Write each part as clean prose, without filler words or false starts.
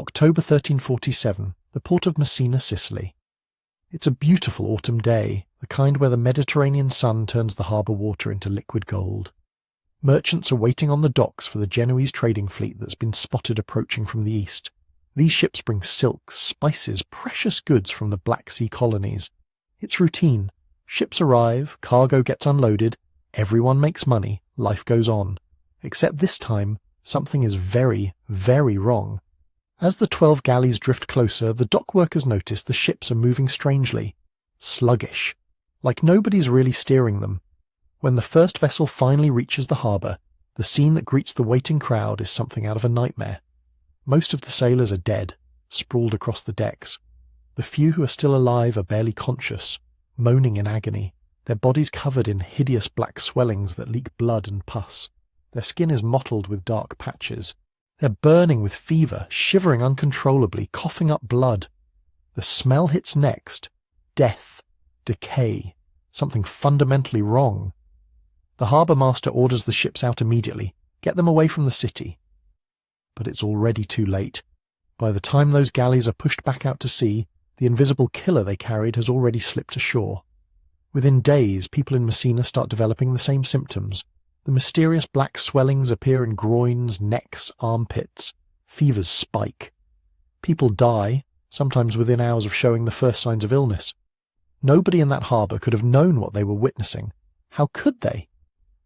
October 1347, the port of Messina, Sicily. It's a beautiful autumn day, the kind where the Mediterranean sun turns the harbour water into liquid gold. Merchants are waiting on the docks for the Genoese trading fleet that's been spotted approaching from the east. These ships bring silks, spices, precious goods from the Black Sea colonies. It's routine. Ships arrive, cargo gets unloaded, everyone makes money, life goes on. Except this time, something is very, very wrong. As the 12 galleys drift closer, the dock workers notice the ships are moving strangely. Sluggish. Like nobody's really steering them. When the first vessel finally reaches the harbour, the scene that greets the waiting crowd is something out of a nightmare. Most of the sailors are dead, sprawled across the decks. The few who are still alive are barely conscious, moaning in agony, their bodies covered in hideous black swellings that leak blood and pus. Their skin is mottled with dark patches. They're burning with fever, shivering uncontrollably, coughing up blood. The smell hits next. Death. Decay. Something fundamentally wrong. The harbour master orders the ships out immediately. Get them away from the city. But it's already too late. By the time those galleys are pushed back out to sea, the invisible killer they carried has already slipped ashore. Within days, people in Messina start developing the same symptoms. The mysterious black swellings appear in groins, necks, armpits. Fevers spike. People die, sometimes within hours of showing the first signs of illness. Nobody in that harbour could have known what they were witnessing. How could they?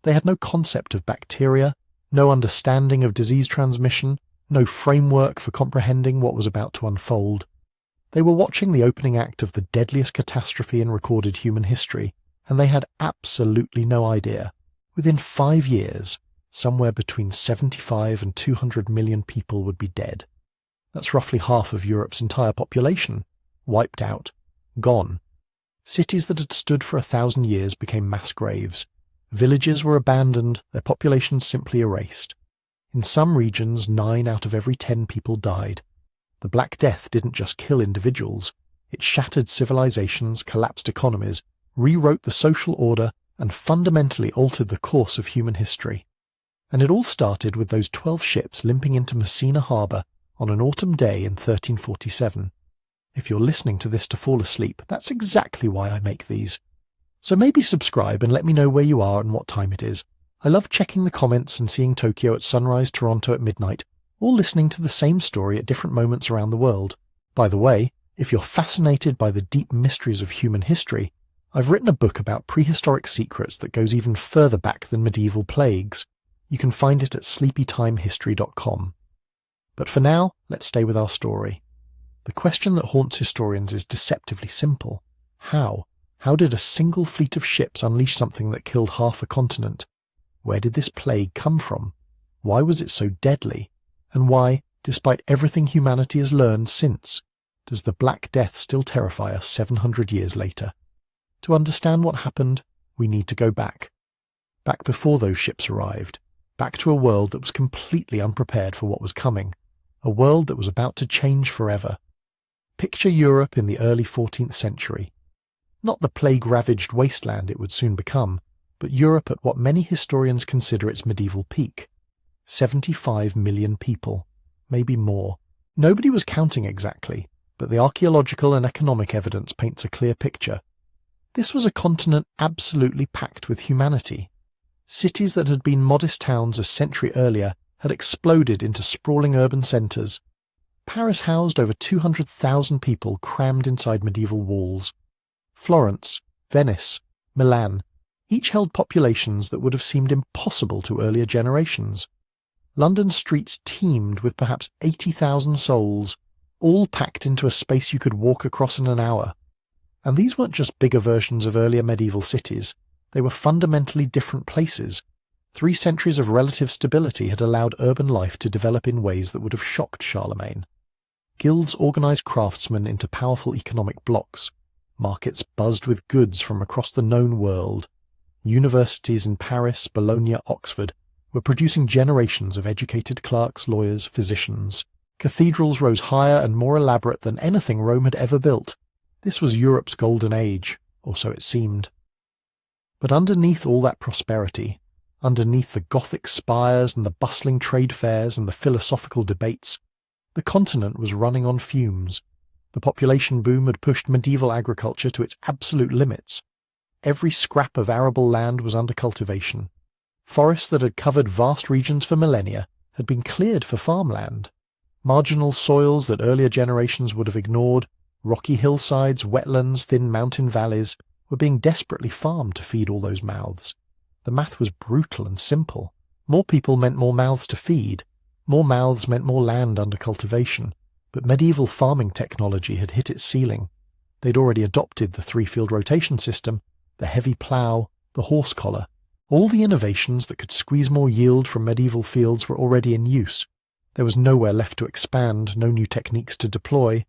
They had no concept of bacteria, no understanding of disease transmission, no framework for comprehending what was about to unfold. They were watching the opening act of the deadliest catastrophe in recorded human history, and they had absolutely no idea. Within 5 years, somewhere between 75 and 200 million people would be dead. That's roughly half of Europe's entire population. Wiped out. Gone. Cities that had stood for 1,000 years became mass graves. Villages were abandoned, their populations simply erased. In some regions, 9 out of every 10 people died. The Black Death didn't just kill individuals. It shattered civilizations, collapsed economies, rewrote the social order, and fundamentally altered the course of human history. And it all started with those 12 ships limping into Messina harbour on an autumn day in 1347. If you're listening to this to fall asleep, that's exactly why I make these. So maybe subscribe and let me know where you are and what time it is. I love checking the comments and seeing Tokyo at sunrise, Toronto at midnight, all listening to the same story at different moments around the world. By the way, if you're fascinated by the deep mysteries of human history, I've written a book about prehistoric secrets that goes even further back than medieval plagues. You can find it at sleepytimehistory.com. But for now, let's stay with our story. The question that haunts historians is deceptively simple. How? How did a single fleet of ships unleash something that killed half a continent? Where did this plague come from? Why was it so deadly? And why, despite everything humanity has learned since, does the Black Death still terrify us 700 years later? To understand what happened, we need to go back. Back before those ships arrived. Back to a world that was completely unprepared for what was coming. A world that was about to change forever. Picture Europe in the early 14th century. Not the plague-ravaged wasteland it would soon become, but Europe at what many historians consider its medieval peak. 75 million people. Maybe more. Nobody was counting exactly, but the archaeological and economic evidence paints a clear picture. This was a continent absolutely packed with humanity. Cities that had been modest towns a century earlier had exploded into sprawling urban centres. Paris housed over 200,000 people crammed inside medieval walls. Florence, Venice, Milan, each held populations that would have seemed impossible to earlier generations. London's streets teemed with perhaps 80,000 souls, all packed into a space you could walk across in an hour. And these weren't just bigger versions of earlier medieval cities. They were fundamentally different places. 3 centuries of relative stability had allowed urban life to develop in ways that would have shocked Charlemagne. Guilds organised craftsmen into powerful economic blocks. Markets buzzed with goods from across the known world. Universities in Paris, Bologna, Oxford were producing generations of educated clerks, lawyers, physicians. Cathedrals rose higher and more elaborate than anything Rome had ever built. This was Europe's golden age, or so it seemed. But underneath all that prosperity, underneath the Gothic spires and the bustling trade fairs and the philosophical debates, The continent was running on fumes. The population boom had pushed medieval agriculture to its absolute limits. Every scrap of arable land was under cultivation. Forests that had covered vast regions for millennia had been cleared for farmland. Marginal soils that earlier generations would have ignored, rocky hillsides, wetlands, thin mountain valleys, were being desperately farmed to feed all those mouths. The math was brutal and simple. More people meant more mouths to feed. More mouths meant more land under cultivation. But medieval farming technology had hit its ceiling. They'd already adopted the 3-field rotation system, the heavy plough, the horse collar. All the innovations that could squeeze more yield from medieval fields were already in use. There was nowhere left to expand, no new techniques to deploy.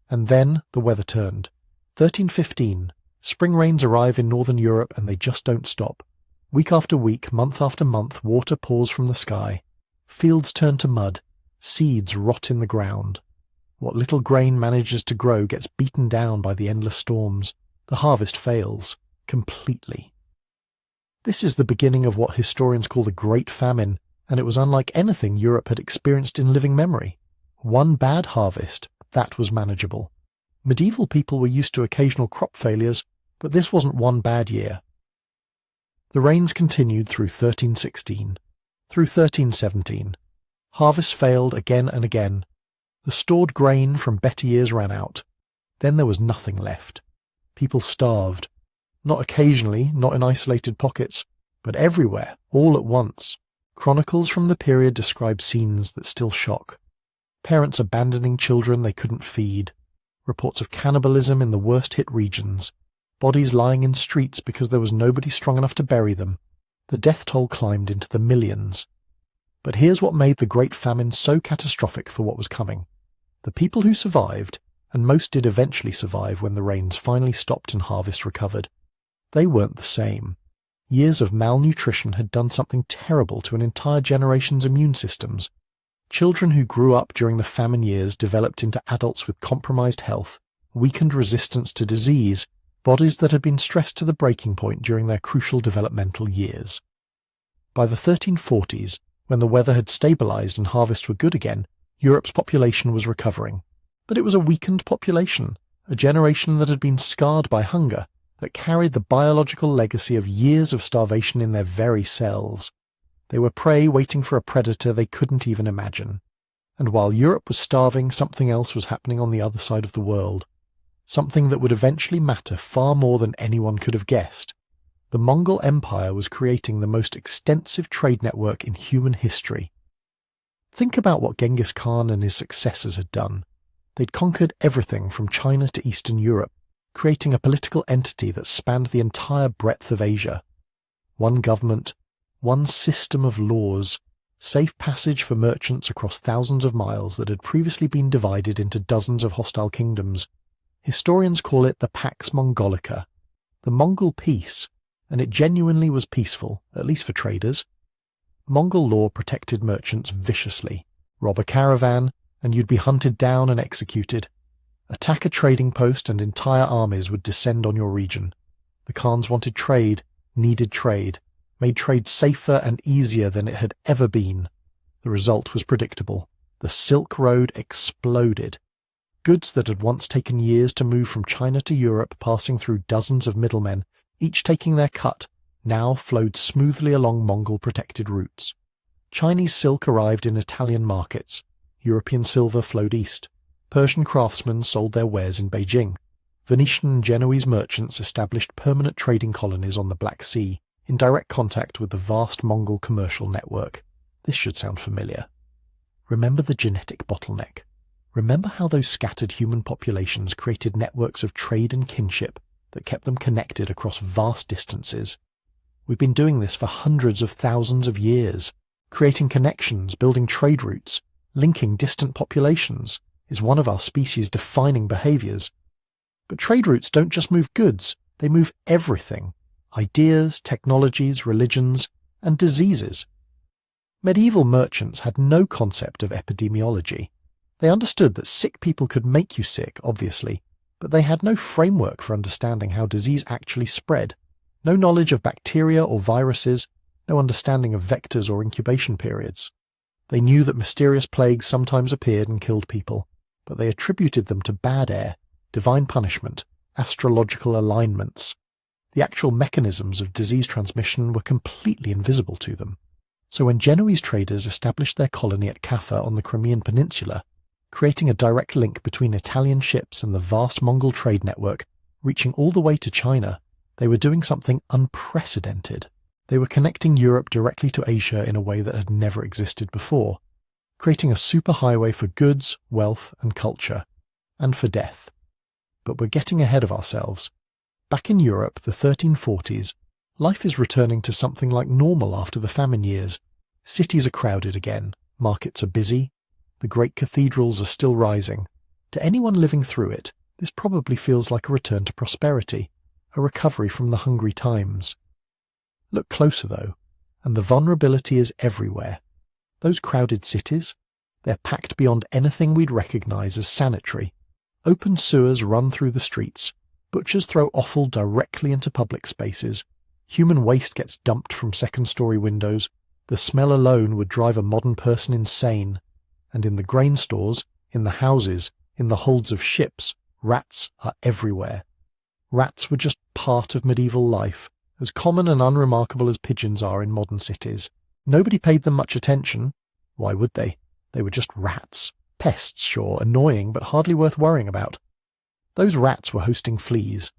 And then the weather turned. 1315. Spring rains arrive in northern Europe and they just don't stop. Week after week, month after month, water pours from the sky. Fields turn to mud. Seeds rot in the ground. What little grain manages to grow gets beaten down by the endless storms. The harvest fails. Completely. This is the beginning of what historians call the Great Famine, and it was unlike anything Europe had experienced in living memory. One bad harvest, that was manageable. Medieval people were used to occasional crop failures, but this wasn't one bad year. The rains continued through 1316, through 1317. Harvests failed again and again. The stored grain from better years ran out. Then there was nothing left. People starved. Not occasionally, not in isolated pockets, but everywhere, all at once. Chronicles from the period describe scenes that still shock. Parents abandoning children they couldn't feed. Reports of cannibalism in the worst-hit regions. Bodies lying in streets because there was nobody strong enough to bury them. The death toll climbed into the millions. But here's what made the Great Famine so catastrophic for what was coming. The people who survived, and most did eventually survive when the rains finally stopped and harvest recovered, they weren't the same. Years of malnutrition had done something terrible to an entire generation's immune systems. Children who grew up during the famine years developed into adults with compromised health, weakened resistance to disease, bodies that had been stressed to the breaking point during their crucial developmental years. By the 1340s, when the weather had stabilized and harvests were good again, Europe's population was recovering. But it was a weakened population, a generation that had been scarred by hunger, that carried the biological legacy of years of starvation in their very cells. They were prey waiting for a predator they couldn't even imagine. And while Europe was starving, something else was happening on the other side of the world. Something that would eventually matter far more than anyone could have guessed. The Mongol Empire was creating the most extensive trade network in human history. Think about what Genghis Khan and his successors had done. They'd conquered everything from China to Eastern Europe, creating a political entity that spanned the entire breadth of Asia. One government, one system of laws, safe passage for merchants across thousands of miles that had previously been divided into dozens of hostile kingdoms. Historians call it the Pax Mongolica, the Mongol peace, and it genuinely was peaceful, at least for traders. Mongol law protected merchants viciously. Rob a caravan, and you'd be hunted down and executed. Attack a trading post and entire armies would descend on your region. The Khans wanted trade, needed trade, made trade safer and easier than it had ever been. The result was predictable. The Silk Road exploded. Goods that had once taken years to move from China to Europe, passing through dozens of middlemen, each taking their cut, now flowed smoothly along Mongol-protected routes. Chinese silk arrived in Italian markets. European silver flowed east. Persian craftsmen sold their wares in Beijing. Venetian and Genoese merchants established permanent trading colonies on the Black Sea, in direct contact with the vast Mongol commercial network. This should sound familiar. Remember the genetic bottleneck. Remember how those scattered human populations created networks of trade and kinship that kept them connected across vast distances. We've been doing this for hundreds of thousands of years. Creating connections, building trade routes, linking distant populations is one of our species' defining behaviors. But trade routes don't just move goods, they move everything. Ideas, technologies, religions, and diseases. Medieval merchants had no concept of epidemiology. They understood that sick people could make you sick, obviously, but they had no framework for understanding how disease actually spread, no knowledge of bacteria or viruses, no understanding of vectors or incubation periods. They knew that mysterious plagues sometimes appeared and killed people, but they attributed them to bad air, divine punishment, astrological alignments. The actual mechanisms of disease transmission were completely invisible to them. So when Genoese traders established their colony at Caffa on the Crimean Peninsula, creating a direct link between Italian ships and the vast Mongol trade network reaching all the way to China, they were doing something unprecedented. They were connecting Europe directly to Asia in a way that had never existed before, creating a superhighway for goods, wealth, and culture, and for death. But we're getting ahead of ourselves. Back in Europe, the 1340s, life is returning to something like normal after the famine years. Cities are crowded again, markets are busy, the great cathedrals are still rising. To anyone living through it, this probably feels like a return to prosperity, a recovery from the hungry times. Look closer though, and the vulnerability is everywhere. Those crowded cities, they're packed beyond anything we'd recognise as sanitary. Open sewers run through the streets, butchers throw offal directly into public spaces, human waste gets dumped from second-story windows, the smell alone would drive a modern person insane, and in the grain stores, in the houses, in the holds of ships, rats are everywhere. Rats were just part of medieval life, as common and unremarkable as pigeons are in modern cities. Nobody paid them much attention. Why would they? They were just rats. Pests, sure, annoying, but hardly worth worrying about. Those rats were hosting fleas.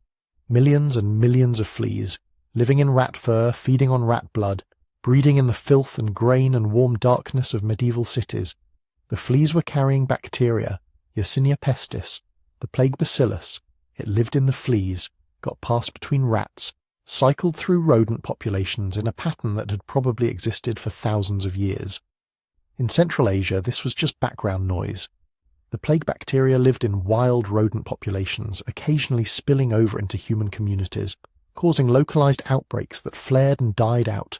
Millions and millions of fleas, living in rat fur, feeding on rat blood, breeding in the filth and grain and warm darkness of medieval cities. The fleas were carrying bacteria, Yersinia pestis, the plague bacillus. It lived in the fleas, got passed between rats, cycled through rodent populations in a pattern that had probably existed for thousands of years. In Central Asia, this was just background noise. The plague bacteria lived in wild rodent populations, occasionally spilling over into human communities, causing localized outbreaks that flared and died out.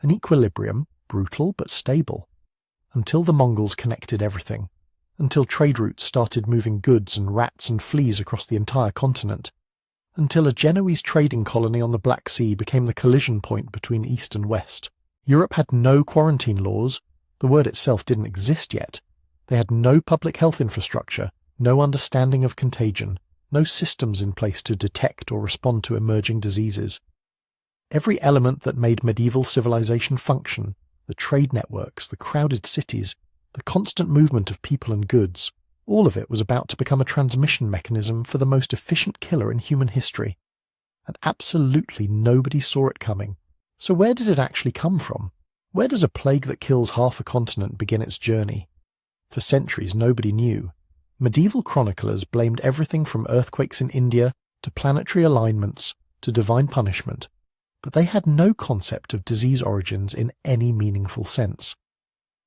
An equilibrium, brutal but stable. Until the Mongols connected everything. Until trade routes started moving goods and rats and fleas across the entire continent. Until a Genoese trading colony on the Black Sea became the collision point between East and West. Europe had no quarantine laws. The word itself didn't exist yet. They had no public health infrastructure, no understanding of contagion, no systems in place to detect or respond to emerging diseases. Every element that made medieval civilization function, the trade networks, the crowded cities, the constant movement of people and goods, all of it was about to become a transmission mechanism for the most efficient killer in human history. And absolutely nobody saw it coming. So where did it actually come from? Where does a plague that kills half a continent begin its journey? For centuries nobody knew. Medieval chroniclers blamed everything from earthquakes in India to planetary alignments to divine punishment, but they had no concept of disease origins in any meaningful sense.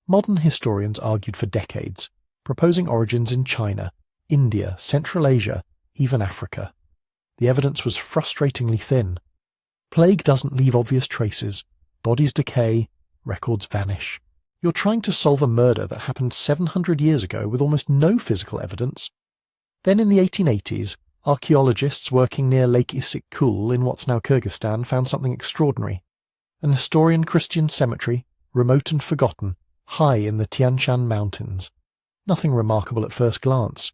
Modern historians argued for decades, proposing origins in China, India, Central Asia, even Africa. The evidence was frustratingly thin. Plague doesn't leave obvious traces. Bodies decay, records vanish. You're trying to solve a murder that happened 700 years ago with almost no physical evidence. Then in the 1880s, archaeologists working near Lake Issyk-Kul in what's now Kyrgyzstan found something extraordinary. An Nestorian Christian cemetery, remote and forgotten, high in the Tian Shan Mountains. Nothing remarkable at first glance.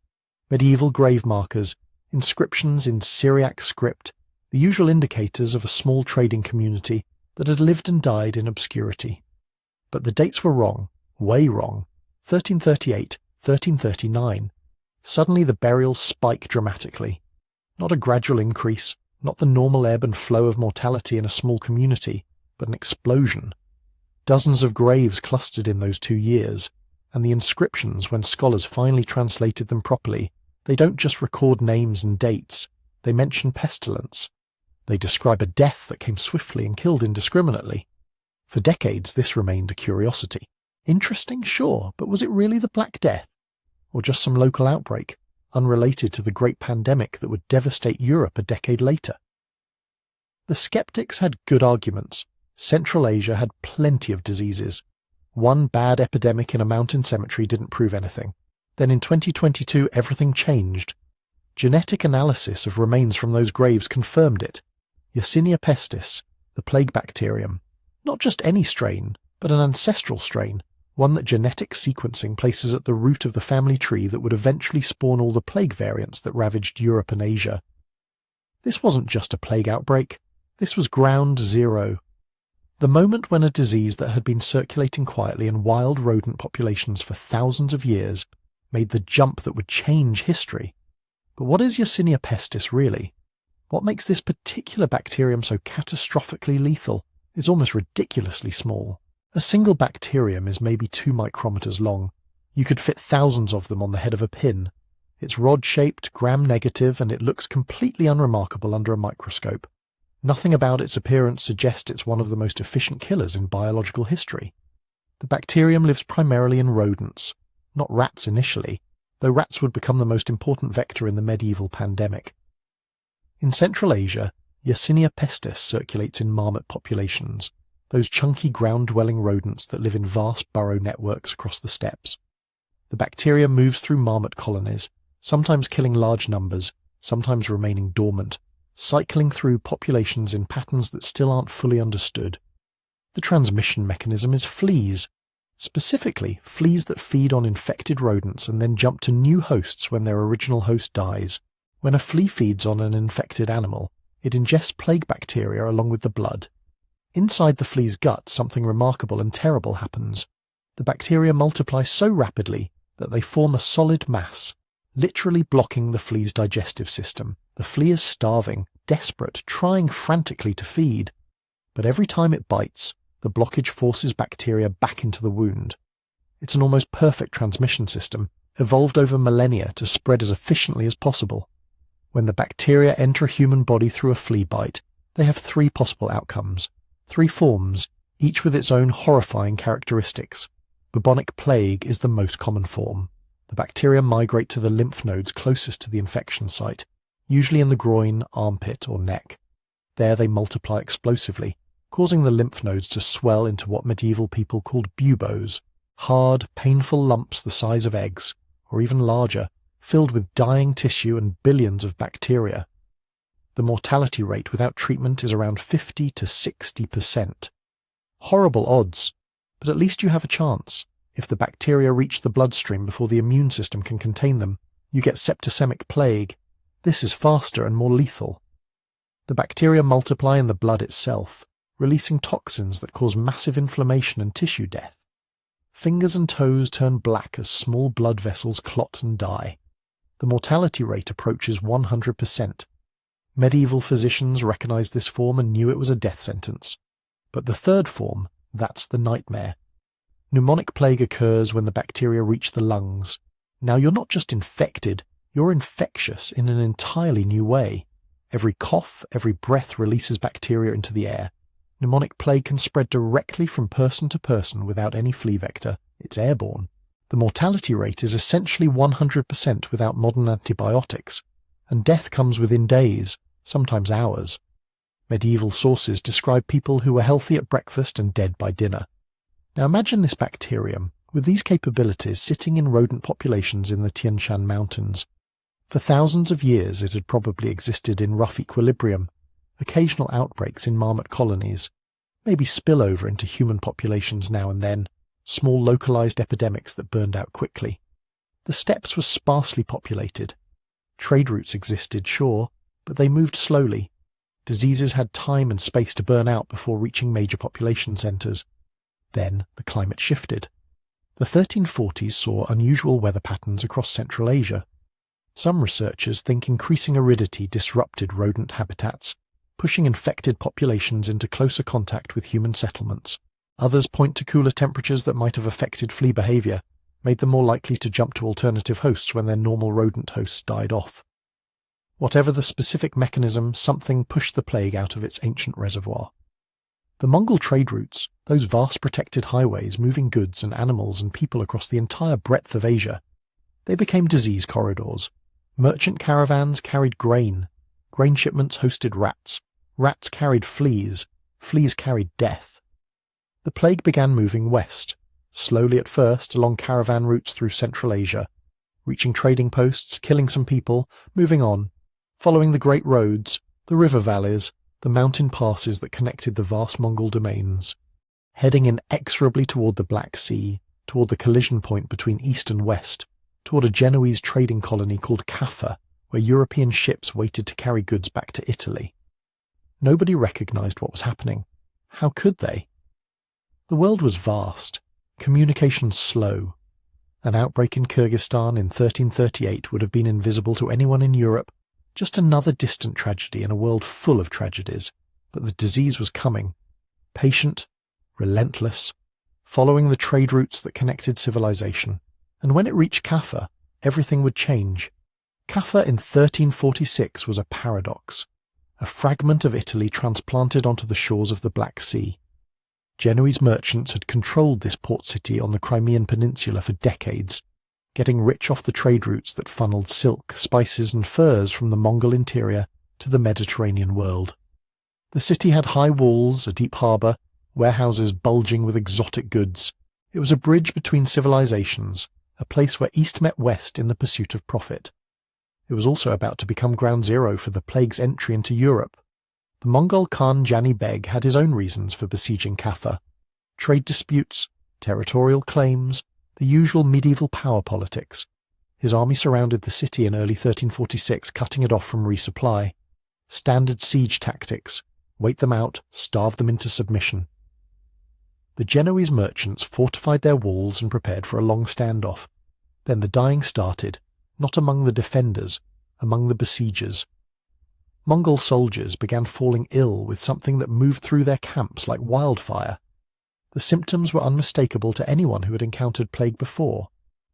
Medieval grave markers, inscriptions in Syriac script, the usual indicators of a small trading community that had lived and died in obscurity. But the dates were wrong, way wrong. 1338, 1339. Suddenly the burials spike dramatically. Not a gradual increase, not the normal ebb and flow of mortality in a small community, but an explosion. Dozens of graves clustered in those 2 years, and the inscriptions, when scholars finally translated them properly, they don't just record names and dates, they mention pestilence. They describe a death that came swiftly and killed indiscriminately. For decades this remained a curiosity. Interesting, sure, but was it really the Black Death? Or just some local outbreak, unrelated to the great pandemic that would devastate Europe a decade later? The skeptics had good arguments. Central Asia had plenty of diseases. One bad epidemic in a mountain cemetery didn't prove anything. Then in 2022 everything changed. Genetic analysis of remains from those graves confirmed it. Yersinia pestis, the plague bacterium. Not just any strain, but an ancestral strain, one that genetic sequencing places at the root of the family tree that would eventually spawn all the plague variants that ravaged Europe and Asia. This wasn't just a plague outbreak, this was ground zero. The moment when a disease that had been circulating quietly in wild rodent populations for thousands of years made the jump that would change history. But what is Yersinia pestis really? What makes this particular bacterium so catastrophically lethal? It's almost ridiculously small. A single bacterium is maybe 2 micrometers long. You could fit thousands of them on the head of a pin. It's rod-shaped, gram-negative, and it looks completely unremarkable under a microscope. Nothing about its appearance suggests it's one of the most efficient killers in biological history. The bacterium lives primarily in rodents, not rats initially, though rats would become the most important vector in the medieval pandemic. In Central Asia, Yersinia pestis circulates in marmot populations, those chunky ground-dwelling rodents that live in vast burrow networks across the steppes. The bacteria moves through marmot colonies, sometimes killing large numbers, sometimes remaining dormant, cycling through populations in patterns that still aren't fully understood. The transmission mechanism is fleas, specifically fleas that feed on infected rodents and then jump to new hosts when their original host dies. When a flea feeds on an infected animal, it ingests plague bacteria along with the blood. Inside the flea's gut, something remarkable and terrible happens. The bacteria multiply so rapidly that they form a solid mass, literally blocking the flea's digestive system. The flea is starving, desperate, trying frantically to feed. But every time it bites, the blockage forces bacteria back into the wound. It's an almost perfect transmission system, evolved over millennia to spread as efficiently as possible. When the bacteria enter a human body through a flea bite, they have 3 possible outcomes, 3 forms, each with its own horrifying characteristics. Bubonic plague is the most common form. The bacteria migrate to the lymph nodes closest to the infection site, usually in the groin, armpit, or neck. There they multiply explosively, causing the lymph nodes to swell into what medieval people called buboes, hard, painful lumps the size of eggs, or even larger, filled with dying tissue and billions of bacteria. The mortality rate without treatment is around 50 to 60%. Horrible odds, but at least you have a chance. If the bacteria reach the bloodstream before the immune system can contain them, you get septicemic plague. This is faster and more lethal. The bacteria multiply in the blood itself, releasing toxins that cause massive inflammation and tissue death. Fingers and toes turn black as small blood vessels clot and die. The mortality rate approaches 100%. Medieval physicians recognized this form and knew it was a death sentence. But the third form, that's the nightmare. Pneumonic plague occurs when the bacteria reach the lungs. Now you're not just infected, you're infectious in an entirely new way. Every cough, every breath releases bacteria into the air. Pneumonic plague can spread directly from person to person without any flea vector. It's airborne. The mortality rate is essentially 100% without modern antibiotics, and death comes within days, sometimes hours. Medieval sources describe people who were healthy at breakfast and dead by dinner. Now imagine this bacterium, with these capabilities, sitting in rodent populations in the Tian Shan Mountains. For thousands of years it had probably existed in rough equilibrium, occasional outbreaks in marmot colonies, maybe spillover into human populations now and then, small localized epidemics that burned out quickly. The steppes were sparsely populated. Trade routes existed, sure, but they moved slowly. Diseases had time and space to burn out before reaching major population centres. Then the climate shifted. The 1340s saw unusual weather patterns across Central Asia. Some researchers think increasing aridity disrupted rodent habitats, pushing infected populations into closer contact with human settlements. Others point to cooler temperatures that might have affected flea behaviour, made them more likely to jump to alternative hosts when their normal rodent hosts died off. Whatever the specific mechanism, something pushed the plague out of its ancient reservoir. The Mongol trade routes, those vast protected highways moving goods and animals and people across the entire breadth of Asia, they became disease corridors. Merchant caravans carried grain. Grain shipments hosted rats. Rats carried fleas. Fleas carried death. The plague began moving west, slowly at first along caravan routes through Central Asia, reaching trading posts, killing some people, moving on, following the great roads, the river valleys, the mountain passes that connected the vast Mongol domains, heading inexorably toward the Black Sea, toward the collision point between east and west, toward a Genoese trading colony called Caffa, where European ships waited to carry goods back to Italy. Nobody recognized what was happening. How could they? The world was vast, communication slow. An outbreak in Kyrgyzstan in 1338 would have been invisible to anyone in Europe, just another distant tragedy in a world full of tragedies. But the disease was coming, patient, relentless, following the trade routes that connected civilization. And when it reached Caffa, everything would change. Caffa in 1346 was a paradox, a fragment of Italy transplanted onto the shores of the Black Sea. Genoese merchants had controlled this port city on the Crimean Peninsula for decades, getting rich off the trade routes that funneled silk, spices and furs from the Mongol interior to the Mediterranean world. The city had high walls, a deep harbour, warehouses bulging with exotic goods. It was a bridge between civilizations, a place where East met West in the pursuit of profit. It was also about to become ground zero for the plague's entry into Europe. The Mongol Khan Jani Beg had his own reasons for besieging Caffa: trade disputes, territorial claims, the usual medieval power politics. His army surrounded the city in early 1346, cutting it off from resupply. Standard siege tactics: wait them out, starve them into submission. The Genoese merchants fortified their walls and prepared for a long standoff. Then the dying started, not among the defenders, among the besiegers. Mongol soldiers began falling ill with something that moved through their camps like wildfire. The symptoms were unmistakable to anyone who had encountered plague before: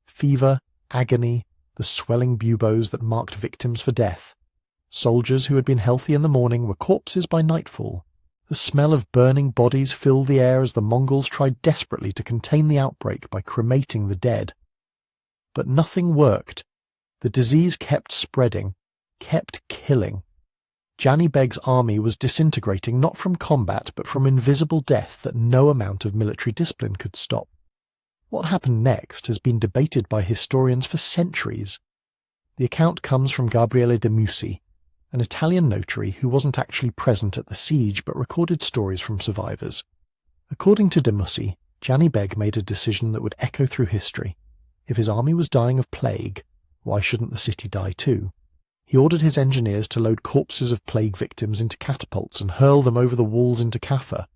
fever, agony, the swelling buboes that marked victims for death. Soldiers who had been healthy in the morning were corpses by nightfall. The smell of burning bodies filled the air as the Mongols tried desperately to contain the outbreak by cremating the dead. But nothing worked. The disease kept spreading, kept killing. Jani Beg's army was disintegrating not from combat but from invisible death that no amount of military discipline could stop. What happened next has been debated by historians for centuries. The account comes from Gabriele de Mussi, an Italian notary who wasn't actually present at the siege but recorded stories from survivors. According to de Mussi, Jani Beg made a decision that would echo through history. If his army was dying of plague, why shouldn't the city die too? He ordered his engineers to load corpses of plague victims into catapults and hurl them over the walls into Caffa.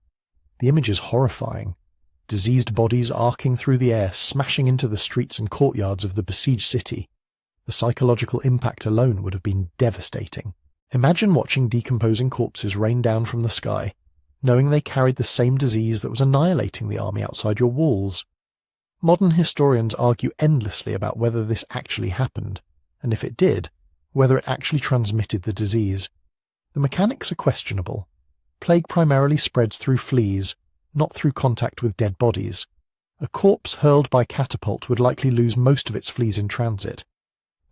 The image is horrifying. Diseased bodies arcing through the air, smashing into the streets and courtyards of the besieged city. The psychological impact alone would have been devastating. Imagine watching decomposing corpses rain down from the sky, knowing they carried the same disease that was annihilating the army outside your walls. Modern historians argue endlessly about whether this actually happened, and if it did, whether it actually transmitted the disease. The mechanics are questionable. Plague primarily spreads through fleas, not through contact with dead bodies. A corpse hurled by catapult would likely lose most of its fleas in transit.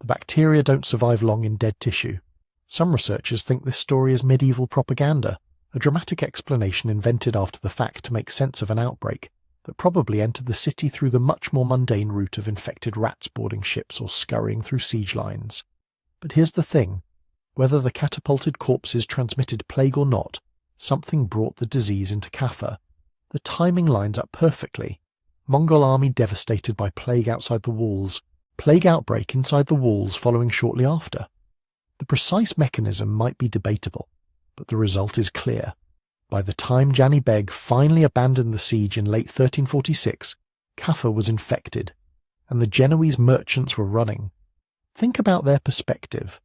The bacteria don't survive long in dead tissue. Some researchers think this story is medieval propaganda, a dramatic explanation invented after the fact to make sense of an outbreak that probably entered the city through the much more mundane route of infected rats boarding ships or scurrying through siege lines. But here's the thing: whether the catapulted corpses transmitted plague or not, something brought the disease into Caffa. The timing lines up perfectly. Mongol army devastated by plague outside the walls, plague outbreak inside the walls following shortly after. The precise mechanism might be debatable, but the result is clear. By the time Jani Beg finally abandoned the siege in late 1346, Caffa was infected, and the Genoese merchants were running. Think about their perspective.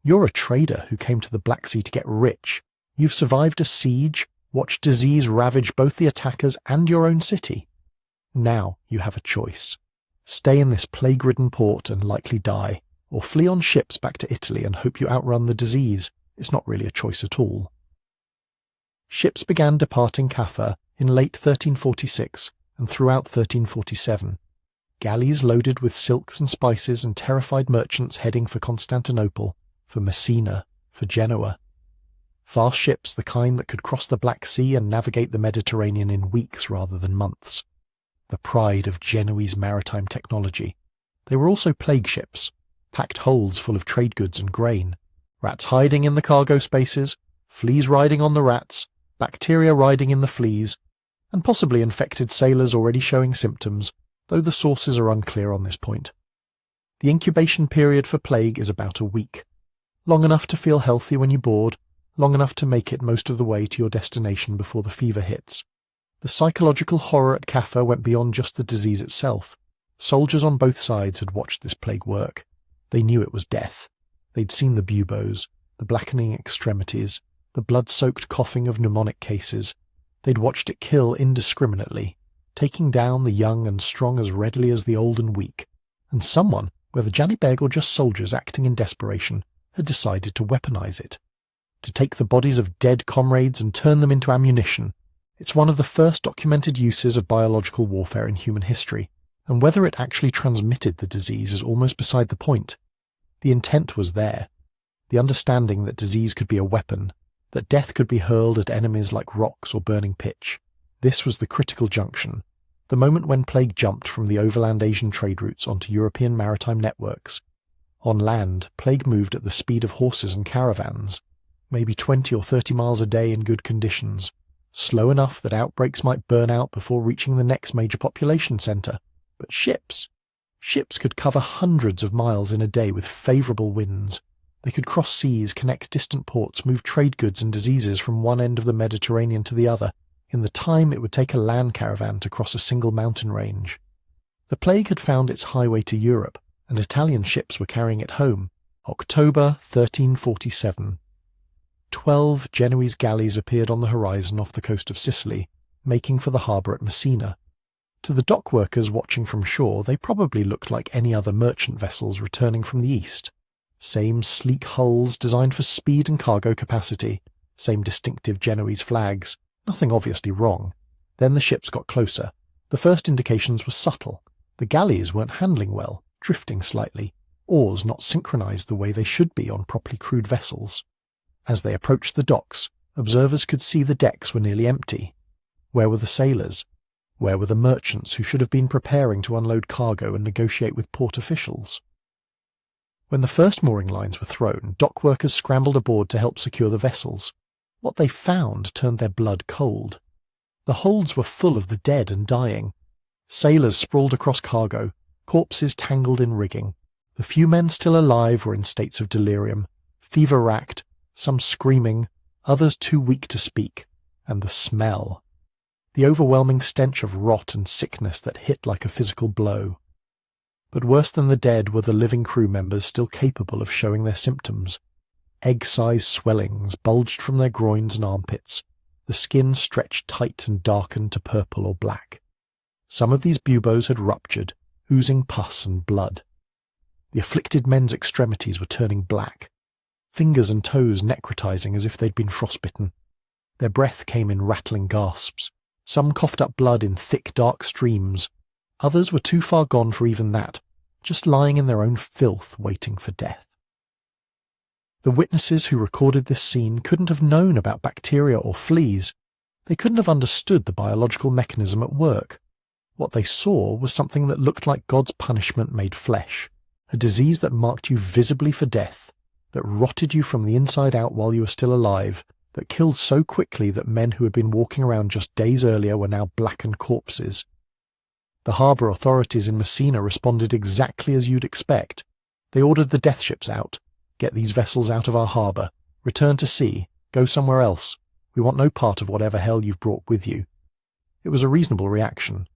You're a trader who came to the Black Sea to get rich. You've survived a siege, watched disease ravage both the attackers and your own city. Now you have a choice. Stay in this plague-ridden port and likely die, or flee on ships back to Italy and hope you outrun the disease. It's not really a choice at all. Ships began departing Caffa in late 1346 and throughout 1347. Galleys loaded with silks and spices and terrified merchants heading for Constantinople, for Messina, for Genoa. Fast ships, the kind that could cross the Black Sea and navigate the Mediterranean in weeks rather than months. The pride of Genoese maritime technology. They were also plague ships, packed holds full of trade goods and grain, rats hiding in the cargo spaces, fleas riding on the rats, bacteria riding in the fleas, and possibly infected sailors already showing symptoms, though the sources are unclear on this point. The incubation period for plague is about a week, long enough to feel healthy when you board, long enough to make it most of the way to your destination before the fever hits. The psychological horror at Caffa went beyond just the disease itself. Soldiers on both sides had watched this plague work. They knew it was death. They'd seen the buboes, the blackening extremities, the blood-soaked coughing of pneumonic cases. They'd watched it kill indiscriminately, taking down the young and strong as readily as the old and weak. And someone, whether Janny Beg or just soldiers acting in desperation, had decided to weaponize it. To take the bodies of dead comrades and turn them into ammunition. It's one of the first documented uses of biological warfare in human history, and whether it actually transmitted the disease is almost beside the point. The intent was there. The understanding that disease could be a weapon, that death could be hurled at enemies like rocks or burning pitch. This was the critical junction, the moment when plague jumped from the overland Asian trade routes onto European maritime networks. On land, plague moved at the speed of horses and caravans, maybe 20 or 30 miles a day in good conditions, slow enough that outbreaks might burn out before reaching the next major population centre. But ships could cover hundreds of miles in a day with favourable winds. They could cross seas, connect distant ports, move trade goods and diseases from one end of the Mediterranean to the other, in the time it would take a land caravan to cross a single mountain range. The plague had found its highway to Europe, and Italian ships were carrying it home. October 1347. 12 Genoese galleys appeared on the horizon off the coast of Sicily, making for the harbour at Messina. To the dock workers watching from shore, they probably looked like any other merchant vessels returning from the east. Same sleek hulls designed for speed and cargo capacity, same distinctive Genoese flags, nothing obviously wrong. Then the ships got closer. The first indications were subtle. The galleys weren't handling well, drifting slightly, oars not synchronized the way they should be on properly crewed vessels. As they approached the docks, observers could see the decks were nearly empty. Where were the sailors? Where were the merchants who should have been preparing to unload cargo and negotiate with port officials? When the first mooring lines were thrown, dock workers scrambled aboard to help secure the vessels. What they found turned their blood cold. The holds were full of the dead and dying. Sailors sprawled across cargo, corpses tangled in rigging. The few men still alive were in states of delirium, fever-racked, some screaming, others too weak to speak. And the smell. The overwhelming stench of rot and sickness that hit like a physical blow. But worse than the dead were the living crew members still capable of showing their symptoms. Egg-sized swellings bulged from their groins and armpits. The skin stretched tight and darkened to purple or black. Some of these buboes had ruptured, oozing pus and blood. The afflicted men's extremities were turning black, fingers and toes necrotizing as if they'd been frostbitten. Their breath came in rattling gasps. Some coughed up blood in thick, dark streams. Others were too far gone for even that, just lying in their own filth waiting for death. The witnesses who recorded this scene couldn't have known about bacteria or fleas. They couldn't have understood the biological mechanism at work. What they saw was something that looked like God's punishment made flesh, a disease that marked you visibly for death, that rotted you from the inside out while you were still alive, that killed so quickly that men who had been walking around just days earlier were now blackened corpses. The harbour authorities in Messina responded exactly as you'd expect. They ordered the death ships out. Get these vessels out of our harbour. Return to sea. Go somewhere else. We want no part of whatever hell you've brought with you. It was a reasonable reaction.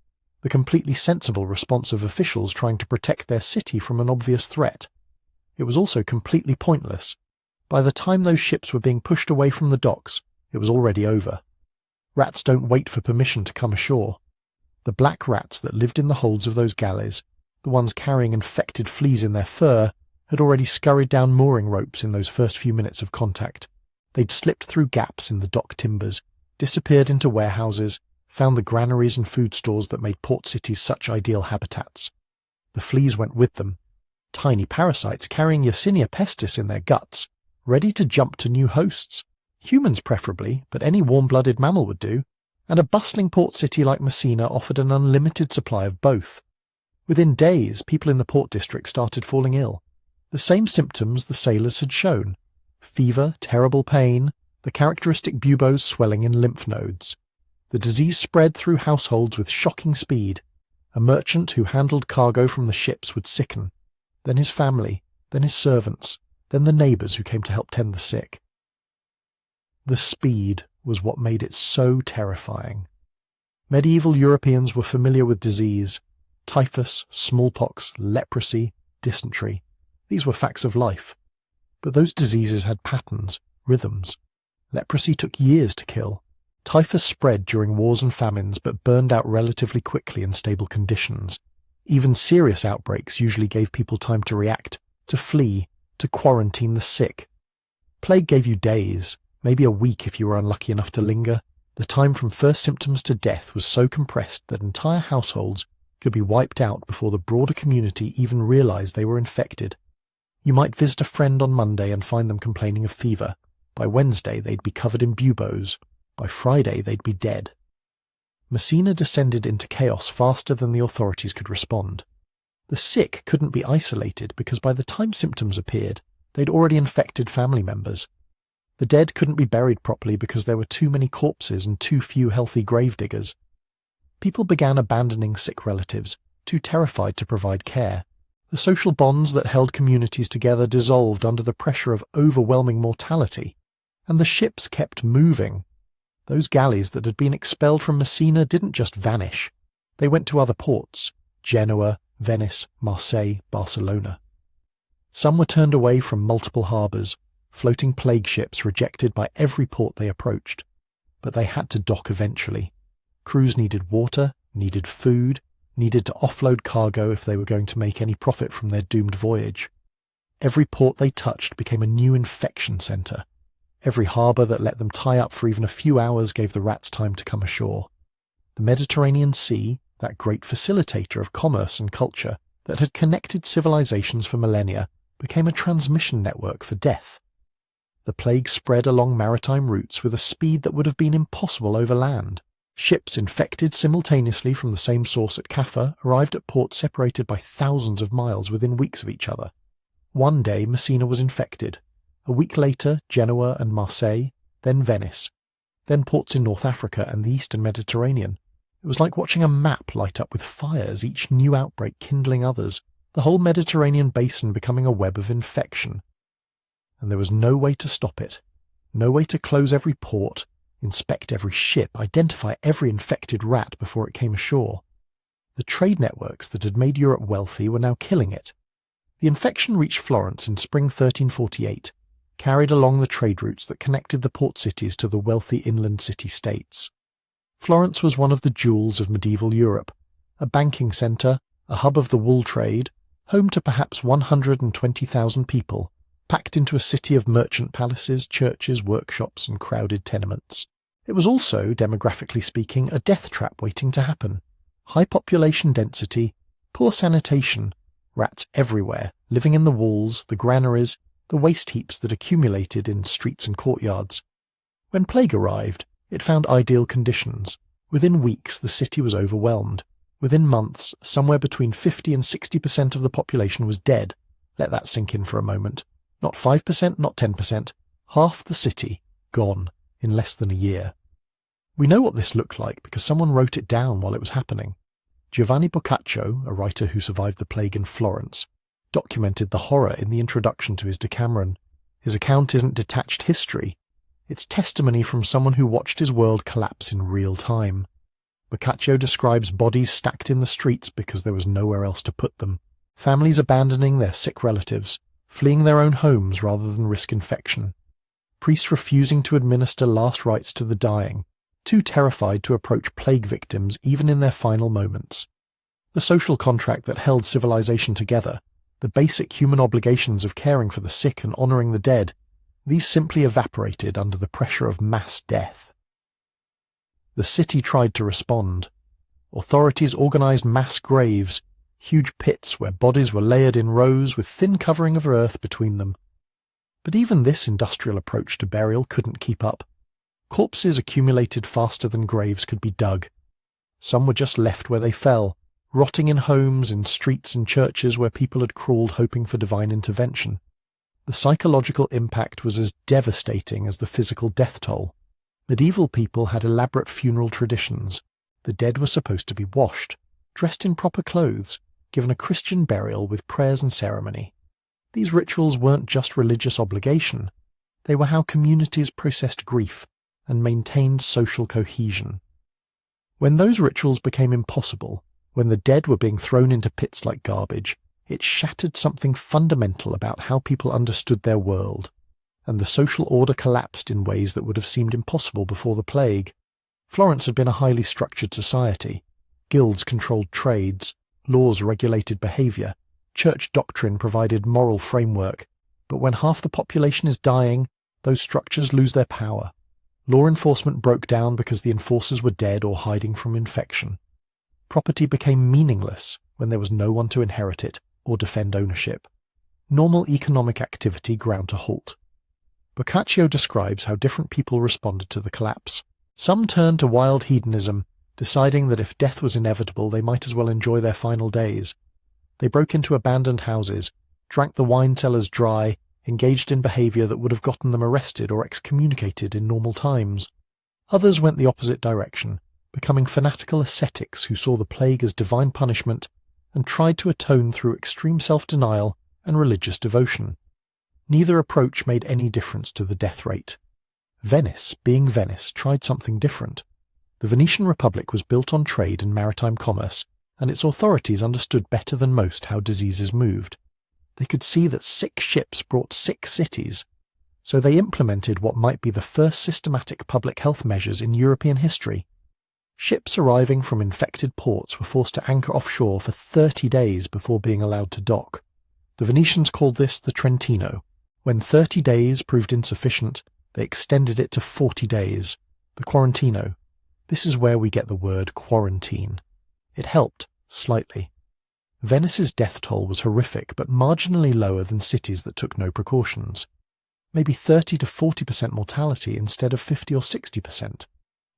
The completely sensible response of officials trying to protect their city from an obvious threat. It was also completely pointless. By the time those ships were being pushed away from the docks, it was already over. Rats don't wait for permission to come ashore. The black rats that lived in the holds of those galleys, the ones carrying infected fleas in their fur, had already scurried down mooring ropes in those first few minutes of contact. They'd slipped through gaps in the dock timbers, disappeared into warehouses, found the granaries and food stores that made port cities such ideal habitats. The fleas went with them, tiny parasites carrying Yersinia pestis in their guts, ready to jump to new hosts, humans preferably, but any warm-blooded mammal would do, and a bustling port city like Messina offered an unlimited supply of both. Within days, people in the port district started falling ill. The same symptoms the sailors had shown: fever, terrible pain, the characteristic buboes swelling in lymph nodes. The disease spread through households with shocking speed. A merchant who handled cargo from the ships would sicken, then his family, then his servants, then the neighbours who came to help tend the sick. The speed was what made it so terrifying. Medieval Europeans were familiar with disease: typhus, smallpox, leprosy, dysentery. These were facts of life. But those diseases had patterns, rhythms. Leprosy took years to kill. Typhus spread during wars and famines but burned out relatively quickly in stable conditions. Even serious outbreaks usually gave people time to react, to flee, to quarantine the sick. Plague gave you days, maybe a week if you were unlucky enough to linger. The time from first symptoms to death was so compressed that entire households could be wiped out before the broader community even realized they were infected. You might visit a friend on Monday and find them complaining of fever. By Wednesday they'd be covered in buboes. By Friday they'd be dead. Messina descended into chaos faster than the authorities could respond. The sick couldn't be isolated because by the time symptoms appeared, they'd already infected family members. The dead couldn't be buried properly because there were too many corpses and too few healthy gravediggers. People began abandoning sick relatives, too terrified to provide care. The social bonds that held communities together dissolved under the pressure of overwhelming mortality. And the ships kept moving. Those galleys that had been expelled from Messina didn't just vanish. They went to other ports: Genoa, Venice, Marseille, Barcelona. Some were turned away from multiple harbours, floating plague ships rejected by every port they approached. But they had to dock eventually. Crews needed water, needed food, needed to offload cargo if they were going to make any profit from their doomed voyage. Every port they touched became a new infection centre. Every harbour that let them tie up for even a few hours gave the rats time to come ashore. The Mediterranean Sea, that great facilitator of commerce and culture that had connected civilizations for millennia, became a transmission network for death. The plague spread along maritime routes with a speed that would have been impossible over land. Ships infected simultaneously from the same source at Caffa arrived at ports separated by thousands of miles within weeks of each other. One day Messina was infected. A week later, Genoa and Marseille, then Venice, then ports in North Africa and the eastern Mediterranean. It was like watching a map light up with fires, each new outbreak kindling others, the whole Mediterranean basin becoming a web of infection. And there was no way to stop it, no way to close every port, inspect every ship, identify every infected rat before it came ashore. The trade networks that had made Europe wealthy were now killing it. The infection reached Florence in spring 1348, carried along the trade routes that connected the port cities to the wealthy inland city-states. Florence was one of the jewels of medieval Europe, a banking centre, a hub of the wool trade, home to perhaps 120,000 people, packed into a city of merchant palaces, churches, workshops, and crowded tenements. It was also, demographically speaking, a death trap waiting to happen. High population density, poor sanitation, rats everywhere, living in the walls, the granaries, the waste heaps that accumulated in streets and courtyards. When plague arrived, it found ideal conditions. Within weeks, the city was overwhelmed. Within months, somewhere between 50 and 60% of the population was dead. Let that sink in for a moment. Not 5%, not 10%. Half the city, gone, in less than a year. We know what this looked like because someone wrote it down while it was happening. Giovanni Boccaccio, a writer who survived the plague in Florence, documented the horror in the introduction to his Decameron. His account isn't detached history. It's testimony from someone who watched his world collapse in real time. Boccaccio describes bodies stacked in the streets because there was nowhere else to put them, families abandoning their sick relatives, fleeing their own homes rather than risk infection, priests refusing to administer last rites to the dying, too terrified to approach plague victims even in their final moments. The social contract that held civilization together, the basic human obligations of caring for the sick and honouring the dead, these simply evaporated under the pressure of mass death. The city tried to respond. Authorities organised mass graves, huge pits where bodies were layered in rows with thin covering of earth between them. But even this industrial approach to burial couldn't keep up. Corpses accumulated faster than graves could be dug. Some were just left where they fell, rotting in homes, in streets and churches where people had crawled hoping for divine intervention. The psychological impact was as devastating as the physical death toll. Medieval people had elaborate funeral traditions. The dead were supposed to be washed, dressed in proper clothes, given a Christian burial with prayers and ceremony. These rituals weren't just religious obligation, they were how communities processed grief and maintained social cohesion. When those rituals became impossible, when the dead were being thrown into pits like garbage, it shattered something fundamental about how people understood their world, and the social order collapsed in ways that would have seemed impossible before the plague. Florence had been a highly structured society. Guilds controlled trades, laws regulated behaviour, church doctrine provided moral framework, but when half the population is dying, those structures lose their power. Law enforcement broke down because the enforcers were dead or hiding from infection. Property became meaningless when there was no one to inherit it or defend ownership. Normal economic activity ground to halt. Boccaccio describes how different people responded to the collapse. Some turned to wild hedonism, deciding that if death was inevitable they might as well enjoy their final days. They broke into abandoned houses, drank the wine cellars dry, engaged in behaviour that would have gotten them arrested or excommunicated in normal times. Others went the opposite direction, becoming fanatical ascetics who saw the plague as divine punishment and tried to atone through extreme self-denial and religious devotion. Neither approach made any difference to the death rate. Venice, being Venice, tried something different. The Venetian Republic was built on trade and maritime commerce, and its authorities understood better than most how diseases moved. They could see that sick ships brought sick cities, so they implemented what might be the first systematic public health measures in European history. Ships arriving from infected ports were forced to anchor offshore for 30 days before being allowed to dock. The Venetians called this the Trentino. When 30 days proved insufficient, they extended it to 40 days, the Quarantino. This is where we get the word quarantine. It helped, slightly. Venice's death toll was horrific, but marginally lower than cities that took no precautions. Maybe 30 to 40% mortality instead of 50 or 60%.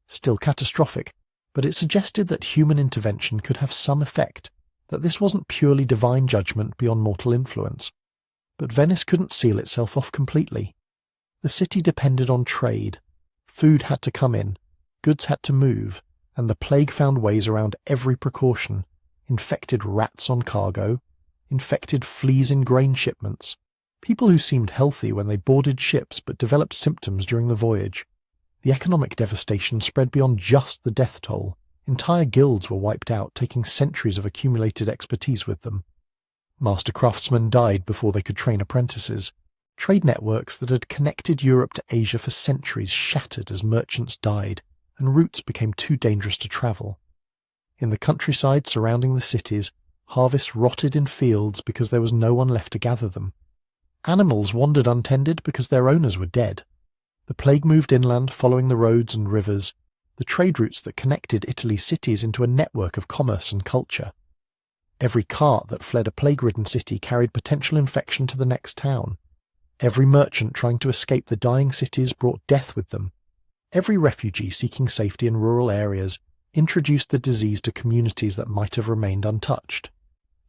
Still catastrophic, but it suggested that human intervention could have some effect, that this wasn't purely divine judgment beyond mortal influence. But Venice couldn't seal itself off completely. The city depended on trade. Food had to come in, goods had to move, and the plague found ways around every precaution. Infected rats on cargo, infected fleas in grain shipments, people who seemed healthy when they boarded ships but developed symptoms during the voyage. The economic devastation spread beyond just the death toll. Entire guilds were wiped out, taking centuries of accumulated expertise with them. Master craftsmen died before they could train apprentices. Trade networks that had connected Europe to Asia for centuries shattered as merchants died, and routes became too dangerous to travel. In the countryside surrounding the cities, harvests rotted in fields because there was no one left to gather them. Animals wandered untended because their owners were dead. The plague moved inland, following the roads and rivers, the trade routes that connected Italy's cities into a network of commerce and culture. Every cart that fled a plague-ridden city carried potential infection to the next town. Every merchant trying to escape the dying cities brought death with them. Every refugee seeking safety in rural areas introduced the disease to communities that might have remained untouched.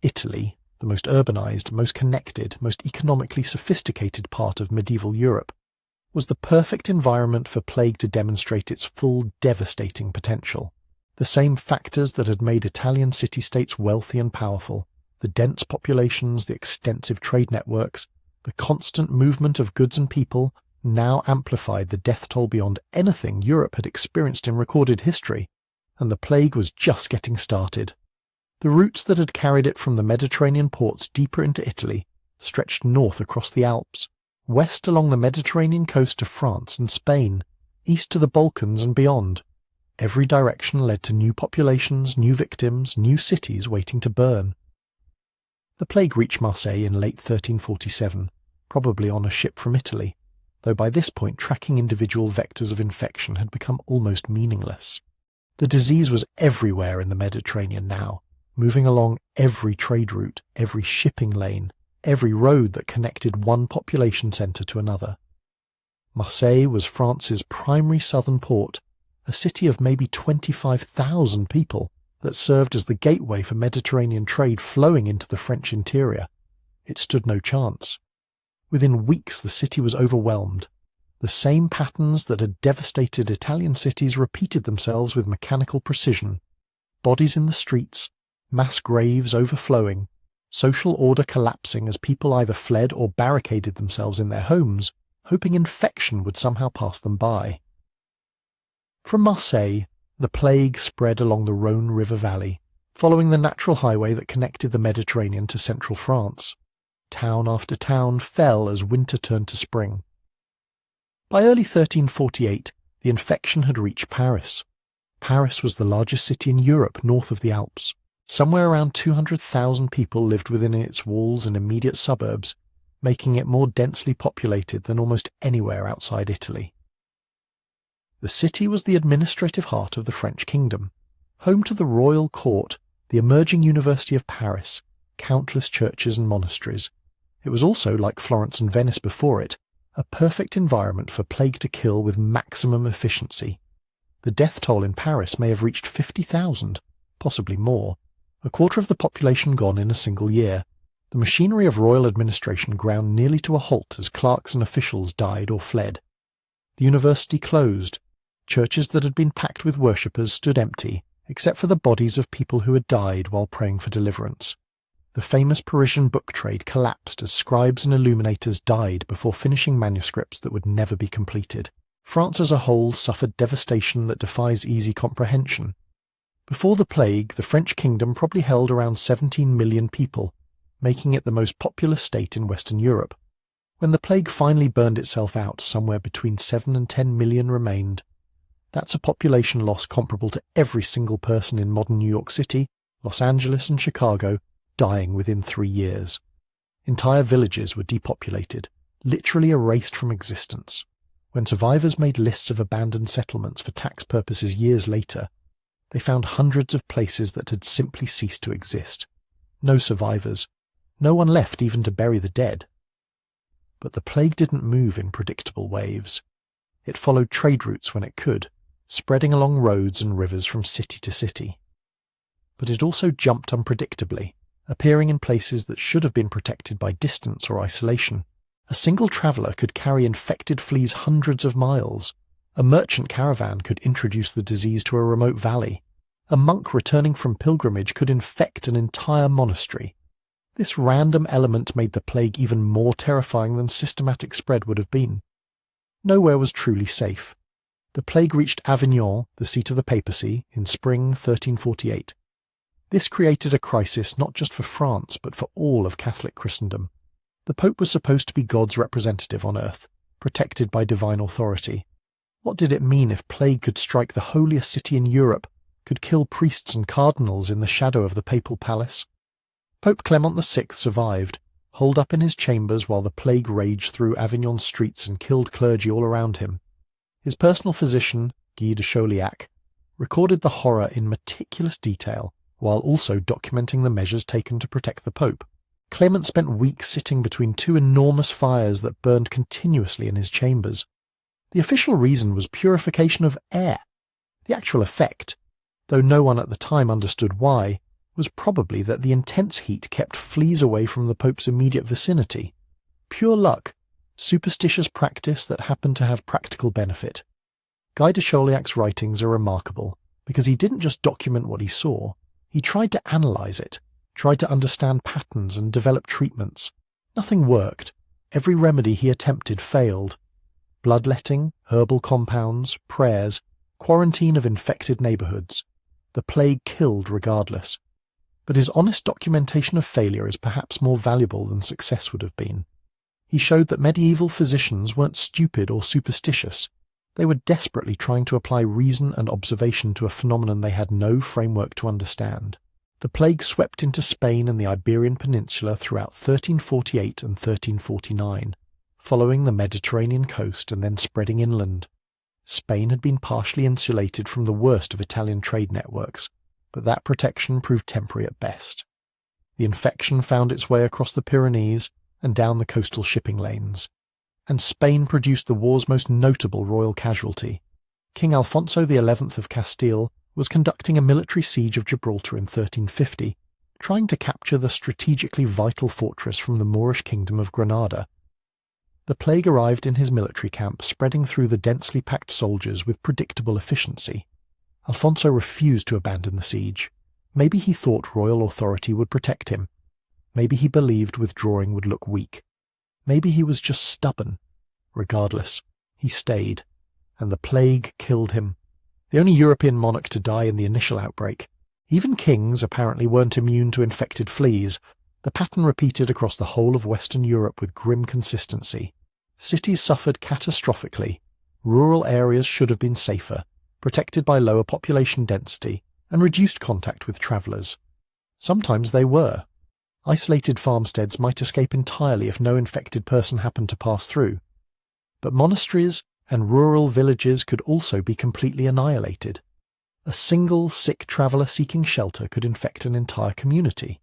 Italy, the most urbanized, most connected, most economically sophisticated part of medieval Europe, was the perfect environment for plague to demonstrate its full, devastating potential. The same factors that had made Italian city-states wealthy and powerful, the dense populations, the extensive trade networks, the constant movement of goods and people, now amplified the death toll beyond anything Europe had experienced in recorded history, and the plague was just getting started. The routes that had carried it from the Mediterranean ports deeper into Italy stretched north across the Alps, west along the Mediterranean coast to France and Spain, east to the Balkans and beyond. Every direction led to new populations, new victims, new cities waiting to burn. The plague reached Marseille in late 1347, probably on a ship from Italy, though by this point tracking individual vectors of infection had become almost meaningless. The disease was everywhere in the Mediterranean now, moving along every trade route, every shipping lane, every road that connected one population centre to another. Marseille was France's primary southern port, a city of maybe 25,000 people that served as the gateway for Mediterranean trade flowing into the French interior. It stood no chance. Within weeks the city was overwhelmed. The same patterns that had devastated Italian cities repeated themselves with mechanical precision. Bodies in the streets, mass graves overflowing, social order collapsing as people either fled or barricaded themselves in their homes, hoping infection would somehow pass them by. From Marseille, the plague spread along the Rhône River valley, following the natural highway that connected the Mediterranean to central France. Town after town fell as winter turned to spring. By early 1348, the infection had reached Paris. Paris was the largest city in Europe north of the Alps. Somewhere around 200,000 people lived within its walls and immediate suburbs, making it more densely populated than almost anywhere outside Italy. The city was the administrative heart of the French kingdom, home to the royal court, the emerging University of Paris, countless churches and monasteries. It was also, like Florence and Venice before it, a perfect environment for plague to kill with maximum efficiency. The death toll in Paris may have reached 50,000, possibly more, a quarter of the population gone in a single year. The machinery of royal administration ground nearly to a halt as clerks and officials died or fled. The university closed. Churches that had been packed with worshippers stood empty, except for the bodies of people who had died while praying for deliverance. The famous Parisian book trade collapsed as scribes and illuminators died before finishing manuscripts that would never be completed. France as a whole suffered devastation that defies easy comprehension. Before the plague, the French kingdom probably held around 17 million people, making it the most populous state in Western Europe. When the plague finally burned itself out, somewhere between 7 and 10 million remained. That's a population loss comparable to every single person in modern New York City, Los Angeles and Chicago dying within 3 years. Entire villages were depopulated, literally erased from existence. When survivors made lists of abandoned settlements for tax purposes years later, they found hundreds of places that had simply ceased to exist. No survivors. No one left even to bury the dead. But the plague didn't move in predictable waves. It followed trade routes when it could, spreading along roads and rivers from city to city. But it also jumped unpredictably, appearing in places that should have been protected by distance or isolation. A single traveller could carry infected fleas hundreds of miles. A merchant caravan could introduce the disease to a remote valley. A monk returning from pilgrimage could infect an entire monastery. This random element made the plague even more terrifying than systematic spread would have been. Nowhere was truly safe. The plague reached Avignon, the seat of the papacy, in spring 1348. This created a crisis not just for France, but for all of Catholic Christendom. The Pope was supposed to be God's representative on earth, protected by divine authority. What did it mean if plague could strike the holiest city in Europe, could kill priests and cardinals in the shadow of the papal palace? Pope Clement VI survived, holed up in his chambers while the plague raged through Avignon's streets and killed clergy all around him. His personal physician, Guy de Chauliac, recorded the horror in meticulous detail, while also documenting the measures taken to protect the Pope. Clement spent weeks sitting between two enormous fires that burned continuously in his chambers. The official reason was purification of air. The actual effect, though no one at the time understood why, was probably that the intense heat kept fleas away from the Pope's immediate vicinity. Pure luck, superstitious practice that happened to have practical benefit. Guy de Chauliac's writings are remarkable because he didn't just document what he saw, he tried to analyze it, tried to understand patterns and develop treatments. Nothing worked. Every remedy he attempted failed. Bloodletting, herbal compounds, prayers, quarantine of infected neighborhoods. The plague killed regardless. But his honest documentation of failure is perhaps more valuable than success would have been. He showed that medieval physicians weren't stupid or superstitious. They were desperately trying to apply reason and observation to a phenomenon they had no framework to understand. The plague swept into Spain and the Iberian Peninsula throughout 1348 and 1349, following the Mediterranean coast and then spreading inland. Spain had been partially insulated from the worst of Italian trade networks, but that protection proved temporary at best. The infection found its way across the Pyrenees and down the coastal shipping lanes. And Spain produced the war's most notable royal casualty. King Alfonso XI of Castile was conducting a military siege of Gibraltar in 1350, trying to capture the strategically vital fortress from the Moorish kingdom of Granada. The plague arrived in his military camp, spreading through the densely packed soldiers with predictable efficiency. Alfonso refused to abandon the siege. Maybe he thought royal authority would protect him. Maybe he believed withdrawing would look weak. Maybe he was just stubborn. Regardless, he stayed, and the plague killed him. The only European monarch to die in the initial outbreak. Even kings apparently weren't immune to infected fleas. The pattern repeated across the whole of Western Europe with grim consistency. Cities suffered catastrophically. Rural areas should have been safer, protected by lower population density and reduced contact with travellers. Sometimes they were. Isolated farmsteads might escape entirely if no infected person happened to pass through. But monasteries and rural villages could also be completely annihilated. A single sick traveller seeking shelter could infect an entire community.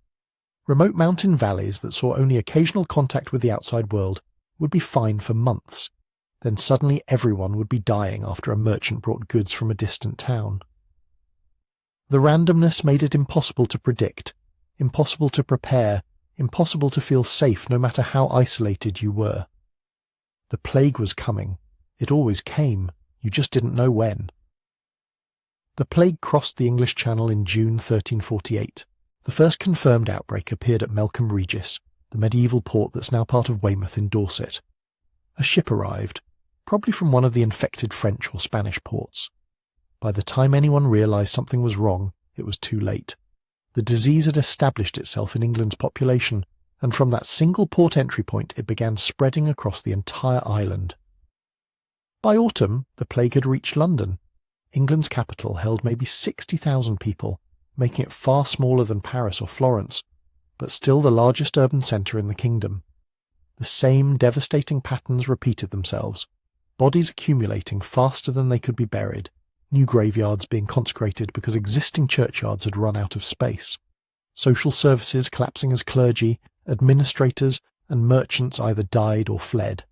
Remote mountain valleys that saw only occasional contact with the outside world would be fine for months. Then suddenly everyone would be dying after a merchant brought goods from a distant town. The randomness made it impossible to predict, impossible to prepare, impossible to feel safe no matter how isolated you were. The plague was coming. It always came. You just didn't know when. The plague crossed the English Channel in June 1348. The first confirmed outbreak appeared at Melcombe Regis, the medieval port that's now part of Weymouth in Dorset. A ship arrived, probably from one of the infected French or Spanish ports. By the time anyone realised something was wrong, it was too late. The disease had established itself in England's population, and from that single port entry point it began spreading across the entire island. By autumn, the plague had reached London. England's capital held maybe 60,000 people, making it far smaller than Paris or Florence, but still the largest urban centre in the kingdom. The same devastating patterns repeated themselves, bodies accumulating faster than they could be buried, new graveyards being consecrated because existing churchyards had run out of space, social services collapsing as clergy, administrators and merchants either died or fled.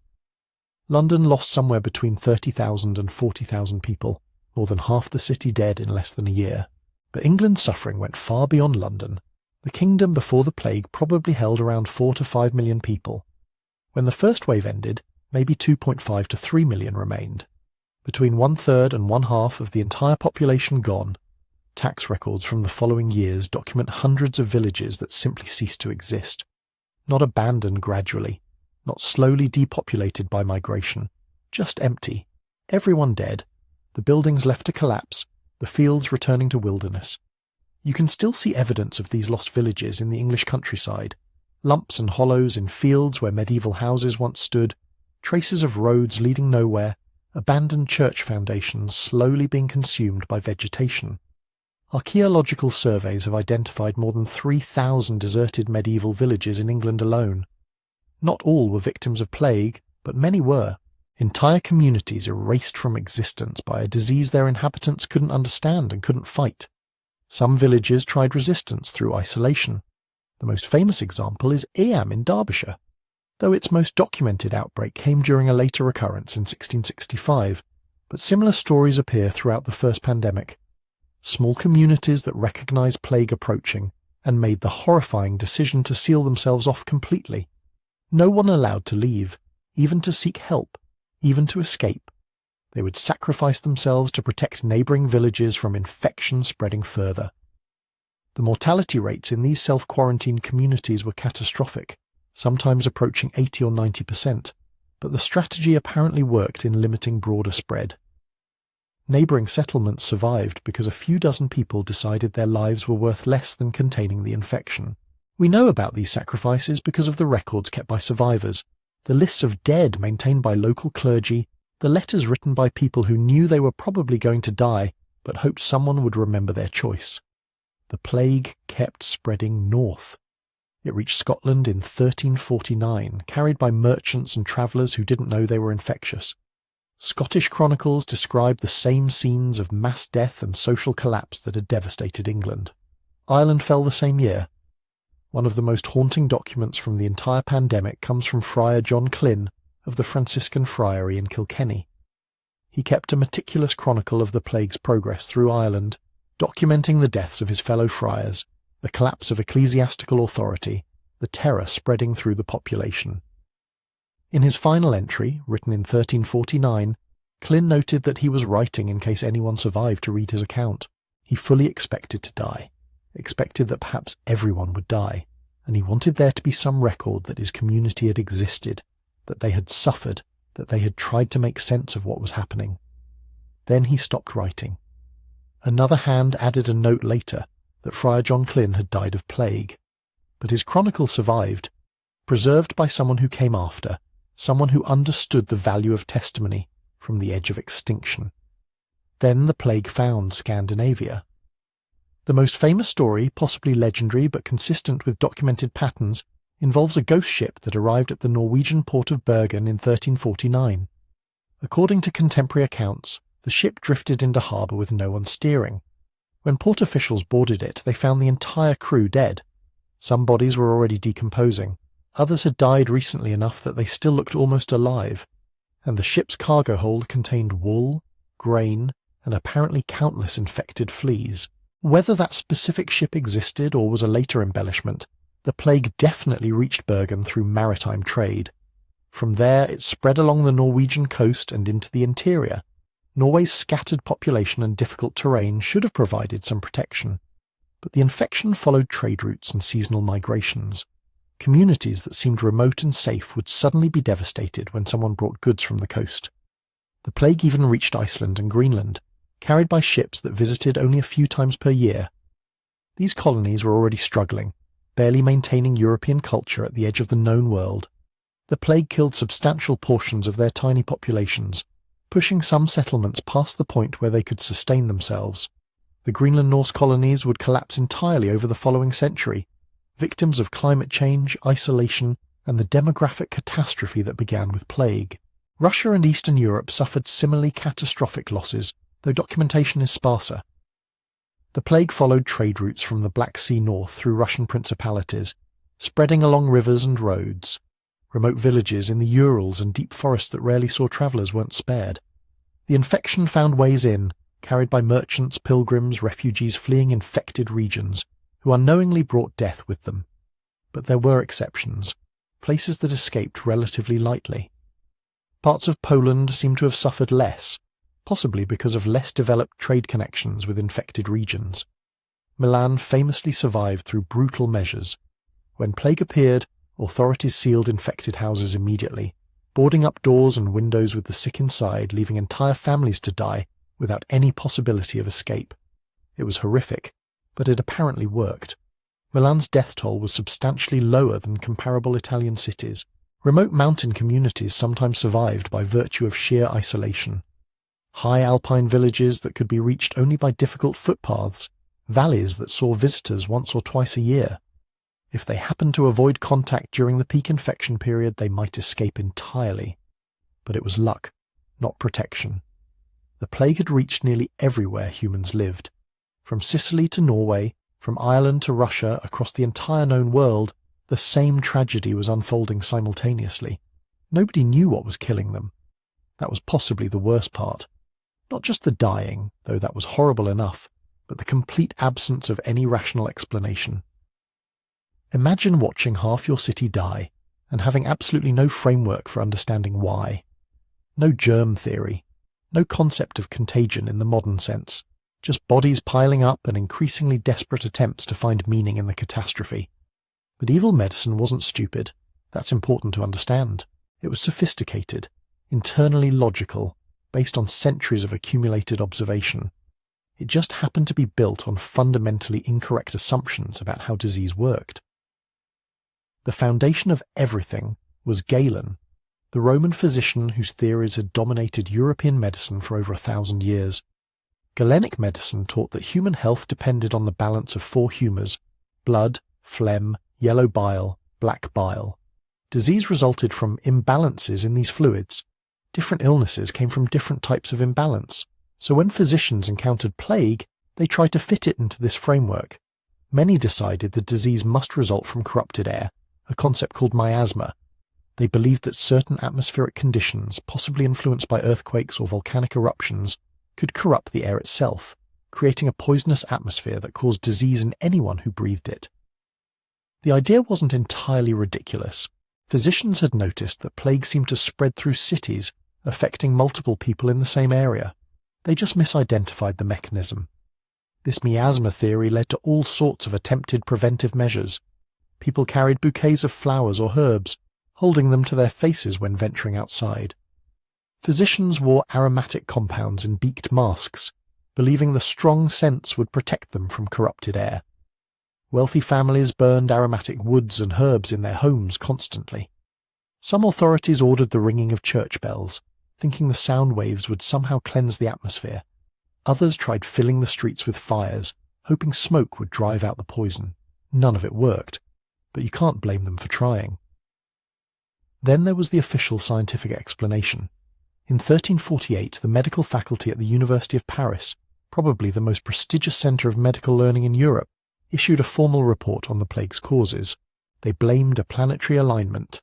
London lost somewhere between 30,000 and 40,000 people, more than half the city dead in less than a year. But England's suffering went far beyond London. The kingdom before the plague probably held around 4 to 5 million people. When the first wave ended, maybe 2.5 to 3 million remained. Between 1/3 and 1/2 of the entire population gone. Tax records from the following years document hundreds of villages that simply ceased to exist. Not abandoned gradually, not slowly depopulated by migration, just empty. Everyone dead, the buildings left to collapse, the fields returning to wilderness. You can still see evidence of these lost villages in the English countryside, lumps and hollows in fields where medieval houses once stood, traces of roads leading nowhere, abandoned church foundations slowly being consumed by vegetation. Archaeological surveys have identified more than 3,000 deserted medieval villages in England alone. Not all were victims of plague, but many were. Entire communities erased from existence by a disease their inhabitants couldn't understand and couldn't fight. Some villages tried resistance through isolation. The most famous example is Eam in Derbyshire, though its most documented outbreak came during a later recurrence in 1665, but similar stories appear throughout the first pandemic. Small communities that recognized plague approaching and made the horrifying decision to seal themselves off completely. No one allowed to leave, even to seek help, even to escape. They would sacrifice themselves to protect neighbouring villages from infection spreading further. The mortality rates in these self-quarantined communities were catastrophic, sometimes approaching 80 or 90%, but the strategy apparently worked in limiting broader spread. Neighbouring settlements survived because a few dozen people decided their lives were worth less than containing the infection. We know about these sacrifices because of the records kept by survivors, the lists of dead maintained by local clergy, the letters written by people who knew they were probably going to die but hoped someone would remember their choice. The plague kept spreading north. It reached Scotland in 1349, carried by merchants and travellers who didn't know they were infectious. Scottish chronicles describe the same scenes of mass death and social collapse that had devastated England. Ireland fell the same year. One of the most haunting documents from the entire pandemic comes from Friar John Glynn of the Franciscan Friary in Kilkenny. He kept a meticulous chronicle of the plague's progress through Ireland, documenting the deaths of his fellow friars, the collapse of ecclesiastical authority, the terror spreading through the population. In his final entry, written in 1349, Glynn noted that he was writing in case anyone survived to read his account. He fully expected to die. expected that perhaps everyone would die, and he wanted there to be some record that his community had existed, that they had suffered, that they had tried to make sense of what was happening. Then he stopped writing. Another hand added a note later that Friar John Glynn had died of plague, but his chronicle survived, preserved by someone who came after, someone who understood the value of testimony from the edge of extinction. Then the plague found Scandinavia. The most famous story, possibly legendary but consistent with documented patterns, involves a ghost ship that arrived at the Norwegian port of Bergen in 1349. According to contemporary accounts, the ship drifted into harbour with no one steering. When port officials boarded it, they found the entire crew dead. Some bodies were already decomposing, others had died recently enough that they still looked almost alive, and the ship's cargo hold contained wool, grain, and apparently countless infected fleas. Whether that specific ship existed or was a later embellishment, the plague definitely reached Bergen through maritime trade. From there it spread along the Norwegian coast and into the interior. Norway's scattered population and difficult terrain should have provided some protection, but the infection followed trade routes and seasonal migrations. Communities that seemed remote and safe would suddenly be devastated when someone brought goods from the coast. The plague even reached Iceland and Greenland, carried by ships that visited only a few times per year. These colonies were already struggling, barely maintaining European culture at the edge of the known world. The plague killed substantial portions of their tiny populations, pushing some settlements past the point where they could sustain themselves. The Greenland Norse colonies would collapse entirely over the following century, victims of climate change, isolation, and the demographic catastrophe that began with plague. Russia and Eastern Europe suffered similarly catastrophic losses, though documentation is sparser. The plague followed trade routes from the Black Sea north through Russian principalities, spreading along rivers and roads. Remote villages in the Urals and deep forests that rarely saw travellers weren't spared. The infection found ways in, carried by merchants, pilgrims, refugees fleeing infected regions, who unknowingly brought death with them. But there were exceptions, places that escaped relatively lightly. Parts of Poland seem to have suffered less, possibly because of less developed trade connections with infected regions. Milan famously survived through brutal measures. When plague appeared, authorities sealed infected houses immediately, boarding up doors and windows with the sick inside, leaving entire families to die without any possibility of escape. It was horrific, but it apparently worked. Milan's death toll was substantially lower than comparable Italian cities. Remote mountain communities sometimes survived by virtue of sheer isolation. High alpine villages that could be reached only by difficult footpaths, valleys that saw visitors once or twice a year. If they happened to avoid contact during the peak infection period, they might escape entirely. But it was luck, not protection. The plague had reached nearly everywhere humans lived. From Sicily to Norway, from Ireland to Russia, across the entire known world, the same tragedy was unfolding simultaneously. Nobody knew what was killing them. That was possibly the worst part. Not just the dying, though that was horrible enough, but the complete absence of any rational explanation. Imagine watching half your city die, and having absolutely no framework for understanding why. No germ theory, no concept of contagion in the modern sense, just bodies piling up and increasingly desperate attempts to find meaning in the catastrophe. But evil medicine wasn't stupid. That's important to understand. It was sophisticated, internally logical, based on centuries of accumulated observation. It just happened to be built on fundamentally incorrect assumptions about how disease worked. The foundation of everything was Galen, the Roman physician whose theories had dominated European medicine for over 1,000 years. Galenic medicine taught that human health depended on the balance of 4 humours: blood, phlegm, yellow bile, black bile. Disease resulted from imbalances in these fluids. Different illnesses came from different types of imbalance. So when physicians encountered plague, they tried to fit it into this framework. Many decided the disease must result from corrupted air, a concept called miasma. They believed that certain atmospheric conditions, possibly influenced by earthquakes or volcanic eruptions, could corrupt the air itself, creating a poisonous atmosphere that caused disease in anyone who breathed it. The idea wasn't entirely ridiculous. Physicians had noticed that plague seemed to spread through cities, affecting multiple people in the same area. They just misidentified the mechanism. This miasma theory led to all sorts of attempted preventive measures. People carried bouquets of flowers or herbs, holding them to their faces when venturing outside. Physicians wore aromatic compounds in beaked masks, believing the strong scents would protect them from corrupted air. Wealthy families burned aromatic woods and herbs in their homes constantly. Some authorities ordered the ringing of church bells, thinking the sound waves would somehow cleanse the atmosphere. Others tried filling the streets with fires, hoping smoke would drive out the poison. None of it worked, but you can't blame them for trying. Then there was the official scientific explanation. In 1348, the medical faculty at the University of Paris, probably the most prestigious centre of medical learning in Europe, issued a formal report on the plague's causes. They blamed a planetary alignment.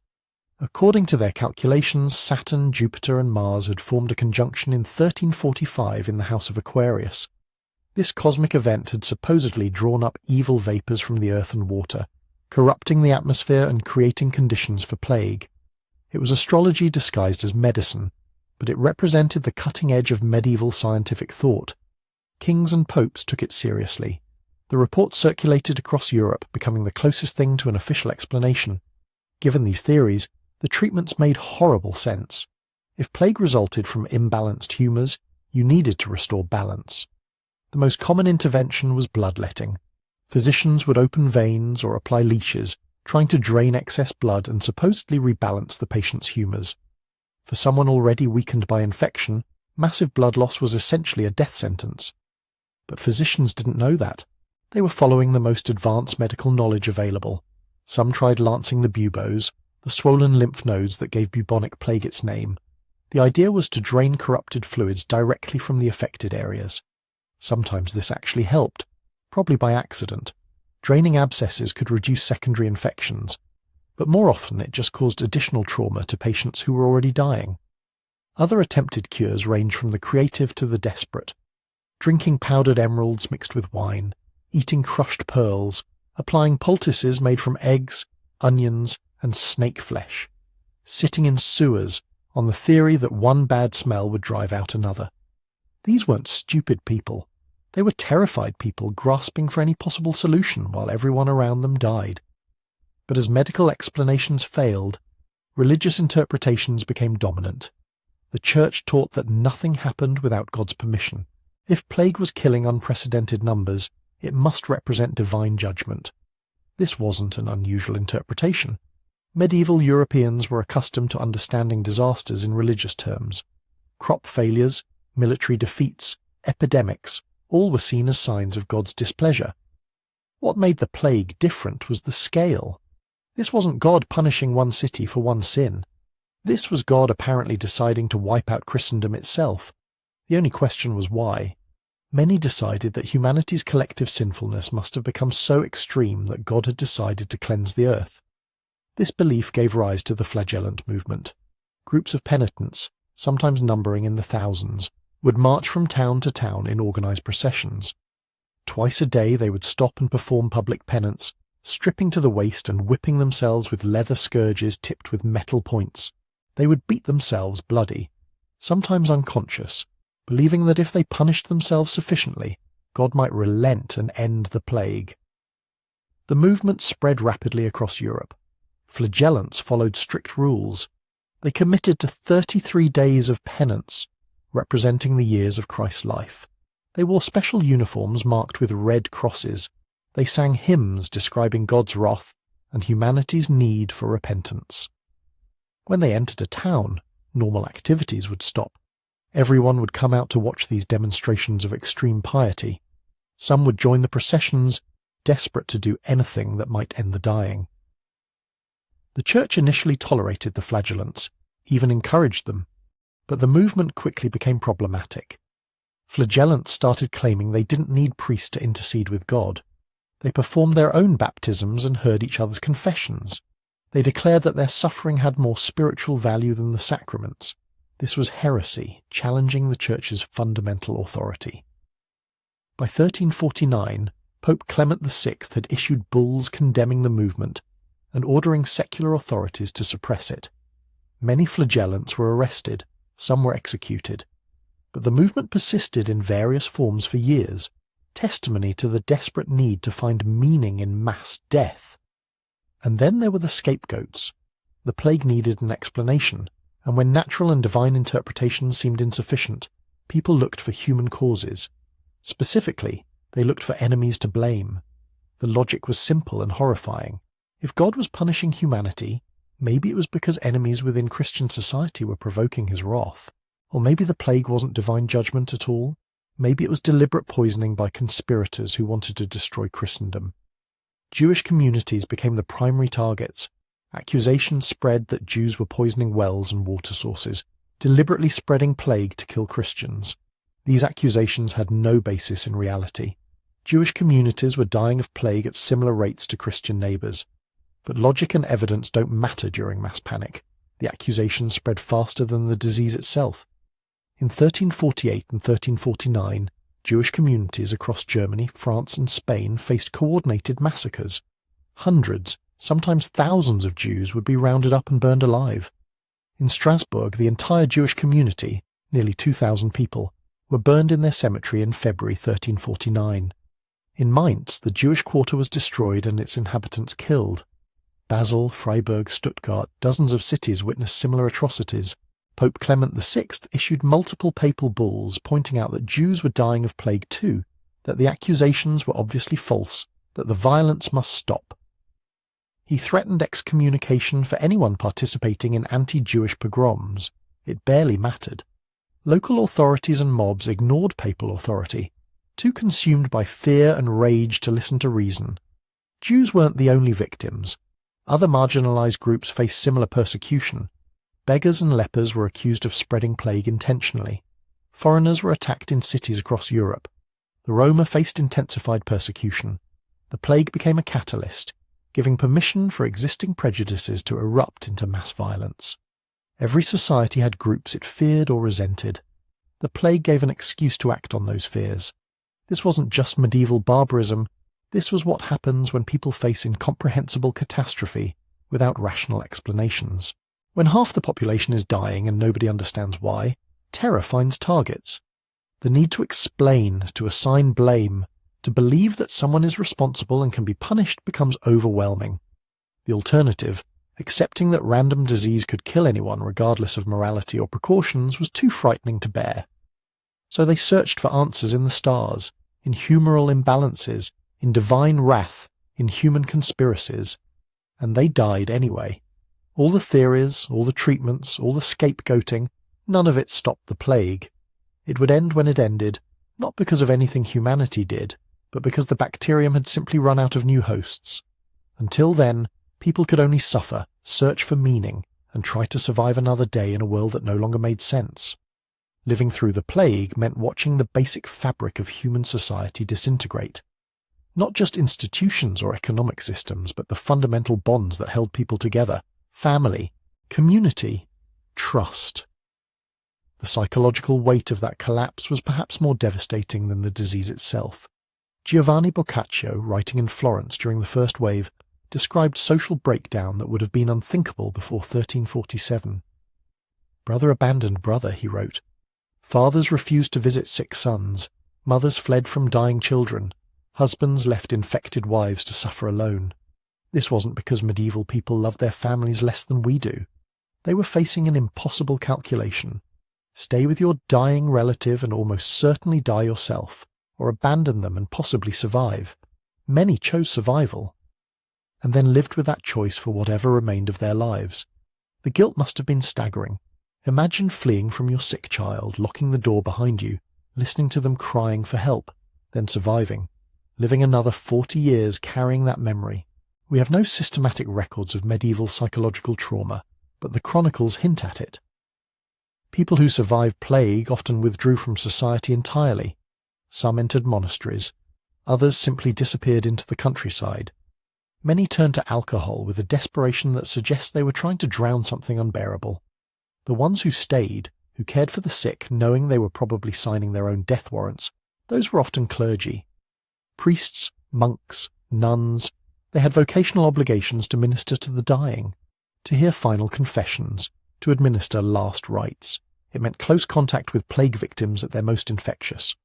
According to their calculations, Saturn, Jupiter and Mars had formed a conjunction in 1345 in the house of Aquarius. This cosmic event had supposedly drawn up evil vapours from the earth and water, corrupting the atmosphere and creating conditions for plague. It was astrology disguised as medicine, but it represented the cutting edge of medieval scientific thought. Kings and popes took it seriously. The report circulated across Europe, becoming the closest thing to an official explanation. Given these theories, the treatments made horrible sense. If plague resulted from imbalanced humours, you needed to restore balance. The most common intervention was bloodletting. Physicians would open veins or apply leeches, trying to drain excess blood and supposedly rebalance the patient's humours. For someone already weakened by infection, massive blood loss was essentially a death sentence. But physicians didn't know that. They were following the most advanced medical knowledge available. Some tried lancing the buboes, the swollen lymph nodes that gave bubonic plague its name. The idea was to drain corrupted fluids directly from the affected areas. Sometimes this actually helped, probably by accident. Draining abscesses could reduce secondary infections, but more often it just caused additional trauma to patients who were already dying. Other attempted cures range from the creative to the desperate. Drinking powdered emeralds mixed with wine, eating crushed pearls, applying poultices made from eggs, onions, and snake flesh, sitting in sewers on the theory that one bad smell would drive out another. These weren't stupid people. They were terrified people grasping for any possible solution while everyone around them died. But as medical explanations failed, religious interpretations became dominant. The Church taught that nothing happened without God's permission. If plague was killing unprecedented numbers, it must represent divine judgment. This wasn't an unusual interpretation. Medieval Europeans were accustomed to understanding disasters in religious terms. Crop failures, military defeats, epidemics, all were seen as signs of God's displeasure. What made the plague different was the scale. This wasn't God punishing one city for one sin. This was God apparently deciding to wipe out Christendom itself. The only question was why. Many decided that humanity's collective sinfulness must have become so extreme that God had decided to cleanse the earth. This belief gave rise to the flagellant movement. Groups of penitents, sometimes numbering in the thousands, would march from town to town in organized processions. Twice a day they would stop and perform public penance, stripping to the waist and whipping themselves with leather scourges tipped with metal points. They would beat themselves bloody, sometimes unconscious, believing that if they punished themselves sufficiently, God might relent and end the plague. The movement spread rapidly across Europe. Flagellants followed strict rules. They committed to 33 days of penance, representing the years of Christ's life. They wore special uniforms marked with red crosses. They sang hymns describing God's wrath and humanity's need for repentance. When they entered a town, normal activities would stop. Everyone would come out to watch these demonstrations of extreme piety. Some would join the processions, desperate to do anything that might end the dying. The Church initially tolerated the flagellants, even encouraged them, but the movement quickly became problematic. Flagellants started claiming they didn't need priests to intercede with God. They performed their own baptisms and heard each other's confessions. They declared that their suffering had more spiritual value than the sacraments. This was heresy, challenging the Church's fundamental authority. By 1349, Pope Clement VI had issued bulls condemning the movement and ordering secular authorities to suppress it. Many flagellants were arrested, some were executed, but the movement persisted in various forms for years. testimony to the desperate need to find meaning in mass death. And then there were the scapegoats. The plague needed an explanation, and when natural and divine interpretations seemed insufficient, people looked for human causes. Specifically, they looked for enemies to blame. The logic was simple and horrifying. If God was punishing humanity, maybe it was because enemies within Christian society were provoking his wrath. Or maybe the plague wasn't divine judgment at all. Maybe it was deliberate poisoning by conspirators who wanted to destroy Christendom. Jewish communities became the primary targets. Accusations spread that Jews were poisoning wells and water sources, deliberately spreading plague to kill Christians. These accusations had no basis in reality. Jewish communities were dying of plague at similar rates to Christian neighbours. But logic and evidence don't matter during mass panic. The accusations spread faster than the disease itself. In 1348 and 1349, Jewish communities across Germany, France and Spain faced coordinated massacres. Hundreds, sometimes thousands of Jews would be rounded up and burned alive. In Strasbourg, the entire Jewish community, nearly 2,000 people, were burned in their cemetery in February 1349. In Mainz, the Jewish quarter was destroyed and its inhabitants killed. Basel, Freiburg, Stuttgart, dozens of cities witnessed similar atrocities. Pope Clement VI issued multiple papal bulls pointing out that Jews were dying of plague too, that the accusations were obviously false, that the violence must stop. He threatened excommunication for anyone participating in anti-Jewish pogroms. It barely mattered. Local authorities and mobs ignored papal authority, too consumed by fear and rage to listen to reason. Jews weren't the only victims. Other marginalized groups faced similar persecution. Beggars and lepers were accused of spreading plague intentionally. Foreigners were attacked in cities across Europe. The Roma faced intensified persecution. The plague became a catalyst, giving permission for existing prejudices to erupt into mass violence. Every society had groups it feared or resented. The plague gave an excuse to act on those fears. This wasn't just medieval barbarism. This was what happens when people face incomprehensible catastrophe without rational explanations. When half the population is dying and nobody understands why, terror finds targets. The need to explain, to assign blame, to believe that someone is responsible and can be punished becomes overwhelming. The alternative, accepting that random disease could kill anyone regardless of morality or precautions, was too frightening to bear. So they searched for answers in the stars, in humoral imbalances, in divine wrath, in human conspiracies. And they died anyway. All the theories, all the treatments, all the scapegoating, none of it stopped the plague. It would end when it ended, not because of anything humanity did, but because the bacterium had simply run out of new hosts. Until then, people could only suffer, search for meaning, and try to survive another day in a world that no longer made sense. Living through the plague meant watching the basic fabric of human society disintegrate. Not just institutions or economic systems, but the fundamental bonds that held people together. Family, community, trust. The psychological weight of that collapse was perhaps more devastating than the disease itself. Giovanni Boccaccio, writing in Florence during the first wave, described social breakdown that would have been unthinkable before 1347. Brother abandoned brother, he wrote. Fathers refused to visit sick sons, mothers fled from dying children, husbands left infected wives to suffer alone. This wasn't because medieval people loved their families less than we do. They were facing an impossible calculation. Stay with your dying relative and almost certainly die yourself, or abandon them and possibly survive. Many chose survival, and then lived with that choice for whatever remained of their lives. The guilt must have been staggering. Imagine fleeing from your sick child, locking the door behind you, listening to them crying for help, then surviving, living another 40 years carrying that memory. We have no systematic records of medieval psychological trauma, but the chronicles hint at it. People who survived plague often withdrew from society entirely. Some entered monasteries. Others simply disappeared into the countryside. Many turned to alcohol with a desperation that suggests they were trying to drown something unbearable. The ones who stayed, who cared for the sick knowing they were probably signing their own death warrants, those were often clergy. Priests, monks, nuns, they had vocational obligations to minister to the dying, to hear final confessions, to administer last rites. It meant close contact with plague victims at their most infectious.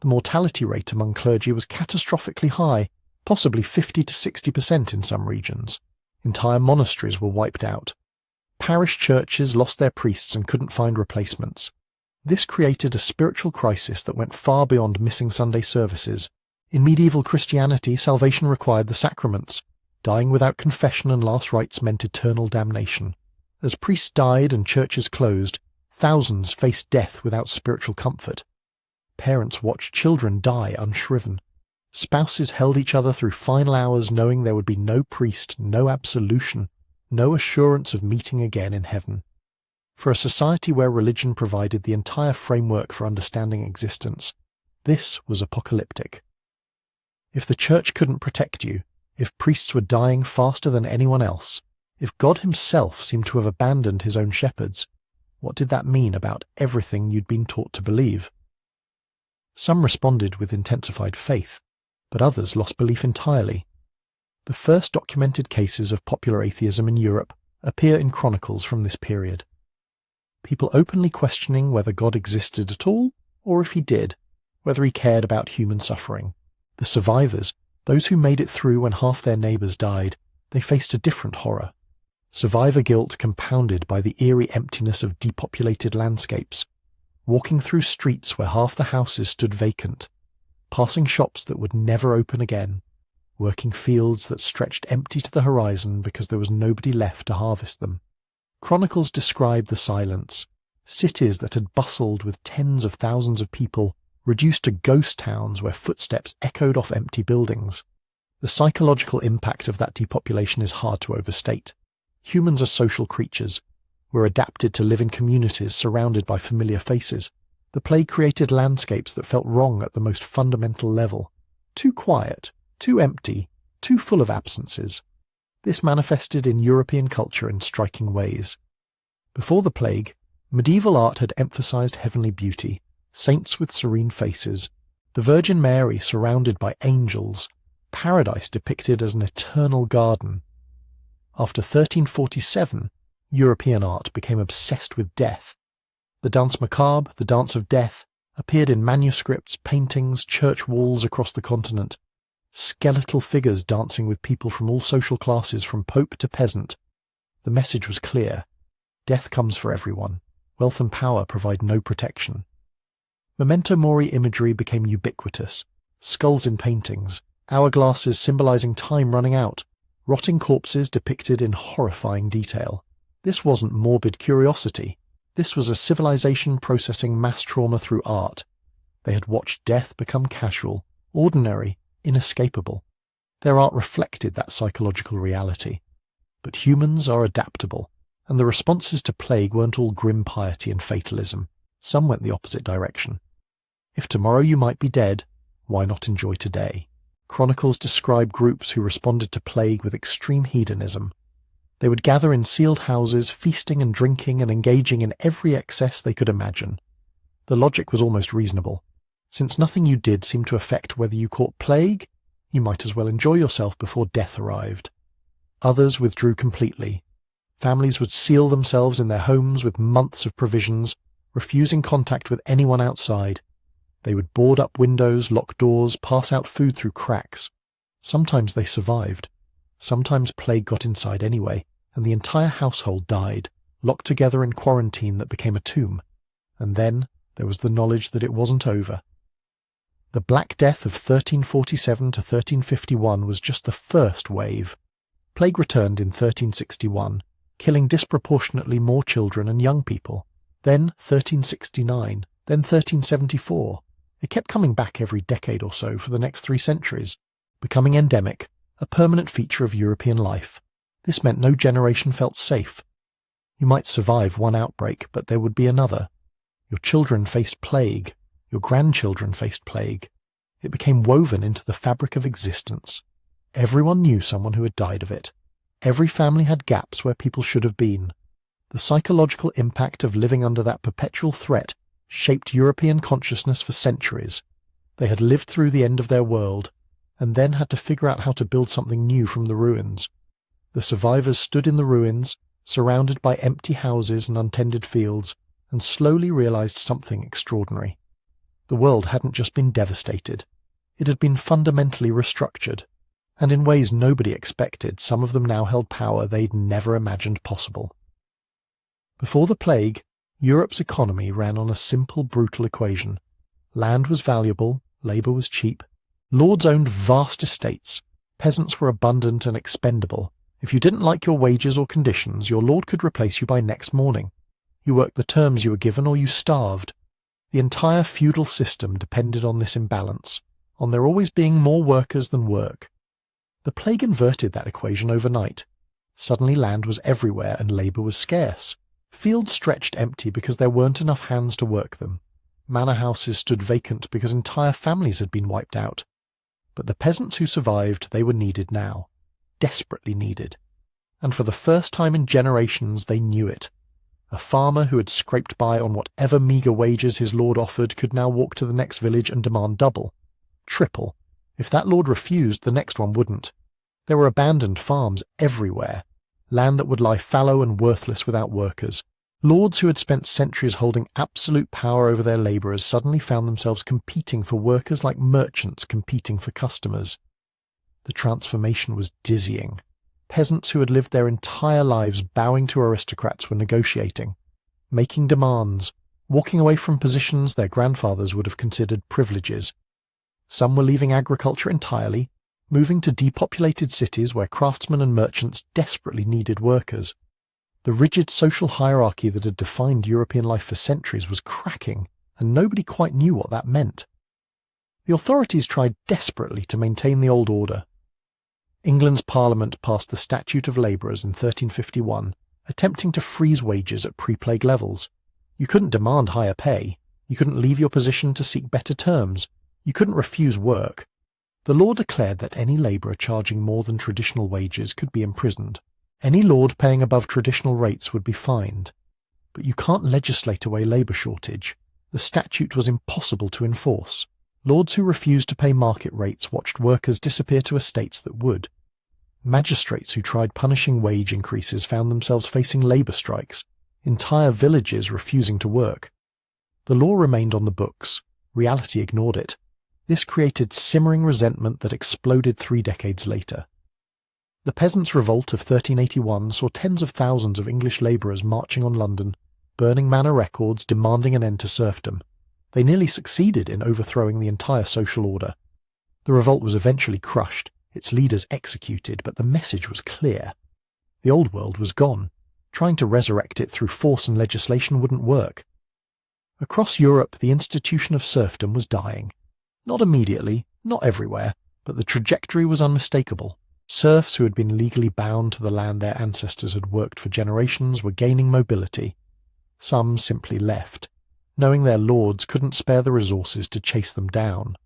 The mortality rate among clergy was catastrophically high, possibly 50 to 60% in some regions. Entire monasteries were wiped out. Parish churches lost their priests and couldn't find replacements. This created a spiritual crisis that went far beyond missing Sunday services. In medieval Christianity, salvation required the sacraments. Dying without confession and last rites meant eternal damnation. As priests died and churches closed, thousands faced death without spiritual comfort. Parents watched children die unshriven. Spouses held each other through final hours knowing there would be no priest, no absolution, no assurance of meeting again in heaven. For a society where religion provided the entire framework for understanding existence, this was apocalyptic. If the church couldn't protect you, if priests were dying faster than anyone else, if God himself seemed to have abandoned his own shepherds, what did that mean about everything you'd been taught to believe? Some responded with intensified faith, but others lost belief entirely. The first documented cases of popular atheism in Europe appear in chronicles from this period. People openly questioning whether God existed at all, or if he did, whether he cared about human suffering. The survivors, those who made it through when half their neighbours died, they faced a different horror. Survivor guilt compounded by the eerie emptiness of depopulated landscapes, walking through streets where half the houses stood vacant, passing shops that would never open again, working fields that stretched empty to the horizon because there was nobody left to harvest them. Chronicles describe the silence, cities that had bustled with tens of thousands of people, reduced to ghost towns where footsteps echoed off empty buildings. The psychological impact of that depopulation is hard to overstate. Humans are social creatures. We're adapted to live in communities surrounded by familiar faces. The plague created landscapes that felt wrong at the most fundamental level. Too quiet, too empty, too full of absences. This manifested in European culture in striking ways. Before the plague, medieval art had emphasized heavenly beauty, saints with serene faces, the Virgin Mary surrounded by angels, paradise depicted as an eternal garden. After 1347, European art became obsessed with death. The Danse Macabre, the Dance of Death, appeared in manuscripts, paintings, church walls across the continent. Skeletal figures dancing with people from all social classes, from pope to peasant. The message was clear. Death comes for everyone. Wealth and power provide no protection. Memento mori imagery became ubiquitous. Skulls in paintings, hourglasses symbolizing time running out, rotting corpses depicted in horrifying detail. This wasn't morbid curiosity. This was a civilization processing mass trauma through art. They had watched death become casual, ordinary, inescapable. Their art reflected that psychological reality. But humans are adaptable, and the responses to plague weren't all grim piety and fatalism. Some went the opposite direction. If tomorrow you might be dead, why not enjoy today? Chronicles describe groups who responded to plague with extreme hedonism. They would gather in sealed houses, feasting and drinking and engaging in every excess they could imagine. The logic was almost reasonable. Since nothing you did seemed to affect whether you caught plague, you might as well enjoy yourself before death arrived. Others withdrew completely. Families would seal themselves in their homes with months of provisions, refusing contact with anyone outside. They would board up windows, lock doors, pass out food through cracks. Sometimes they survived. Sometimes plague got inside anyway, and the entire household died, locked together in quarantine that became a tomb. And then there was the knowledge that it wasn't over. The Black Death of 1347 to 1351 was just the first wave. Plague returned in 1361, killing disproportionately more children and young people. Then 1369, then 1374. It kept coming back every decade or so for the next 3 centuries, becoming endemic, a permanent feature of European life. This meant no generation felt safe. You might survive one outbreak, but there would be another. Your children faced plague. Your grandchildren faced plague. It became woven into the fabric of existence. Everyone knew someone who had died of it. Every family had gaps where people should have been. The psychological impact of living under that perpetual threat shaped European consciousness for centuries. They had lived through the end of their world, and then had to figure out how to build something new from the ruins. The survivors stood in the ruins, surrounded by empty houses and untended fields, and slowly realized something extraordinary. The world hadn't just been devastated. It had been fundamentally restructured, and in ways nobody expected, some of them now held power they'd never imagined possible. Before the plague, Europe's economy ran on a simple, brutal equation. Land was valuable, labour was cheap. Lords owned vast estates. Peasants were abundant and expendable. If you didn't like your wages or conditions, your lord could replace you by next morning. You worked the terms you were given or you starved. The entire feudal system depended on this imbalance, on there always being more workers than work. The plague inverted that equation overnight. Suddenly land was everywhere and labour was scarce. Fields stretched empty because there weren't enough hands to work them. Manor houses stood vacant because entire families had been wiped out. But the peasants who survived, they were needed now. Desperately needed. And for the first time in generations, they knew it. A farmer who had scraped by on whatever meagre wages his lord offered could now walk to the next village and demand double, triple. If that lord refused, the next one wouldn't. There were abandoned farms everywhere, land that would lie fallow and worthless without workers. Lords who had spent centuries holding absolute power over their labourers suddenly found themselves competing for workers like merchants competing for customers. The transformation was dizzying. Peasants who had lived their entire lives bowing to aristocrats were negotiating, making demands, walking away from positions their grandfathers would have considered privileges. Some were leaving agriculture entirely, moving to depopulated cities where craftsmen and merchants desperately needed workers. The rigid social hierarchy that had defined European life for centuries was cracking, and nobody quite knew what that meant. The authorities tried desperately to maintain the old order. England's Parliament passed the Statute of Labourers in 1351, attempting to freeze wages at pre-plague levels. You couldn't demand higher pay. You couldn't leave your position to seek better terms. You couldn't refuse work. The law declared that any labourer charging more than traditional wages could be imprisoned. Any lord paying above traditional rates would be fined. But you can't legislate away labour shortage. The statute was impossible to enforce. Lords who refused to pay market rates watched workers disappear to estates that would. Magistrates who tried punishing wage increases found themselves facing labour strikes, entire villages refusing to work. The law remained on the books. Reality ignored it. This created simmering resentment that exploded 3 decades later. The Peasants' Revolt of 1381 saw tens of thousands of English labourers marching on London, burning manor records, demanding an end to serfdom. They nearly succeeded in overthrowing the entire social order. The revolt was eventually crushed, its leaders executed, but the message was clear. The old world was gone. Trying to resurrect it through force and legislation wouldn't work. Across Europe, the institution of serfdom was dying. Not immediately, not everywhere, but the trajectory was unmistakable. Serfs who had been legally bound to the land their ancestors had worked for generations were gaining mobility. Some simply left, knowing their lords couldn't spare the resources to chase them down.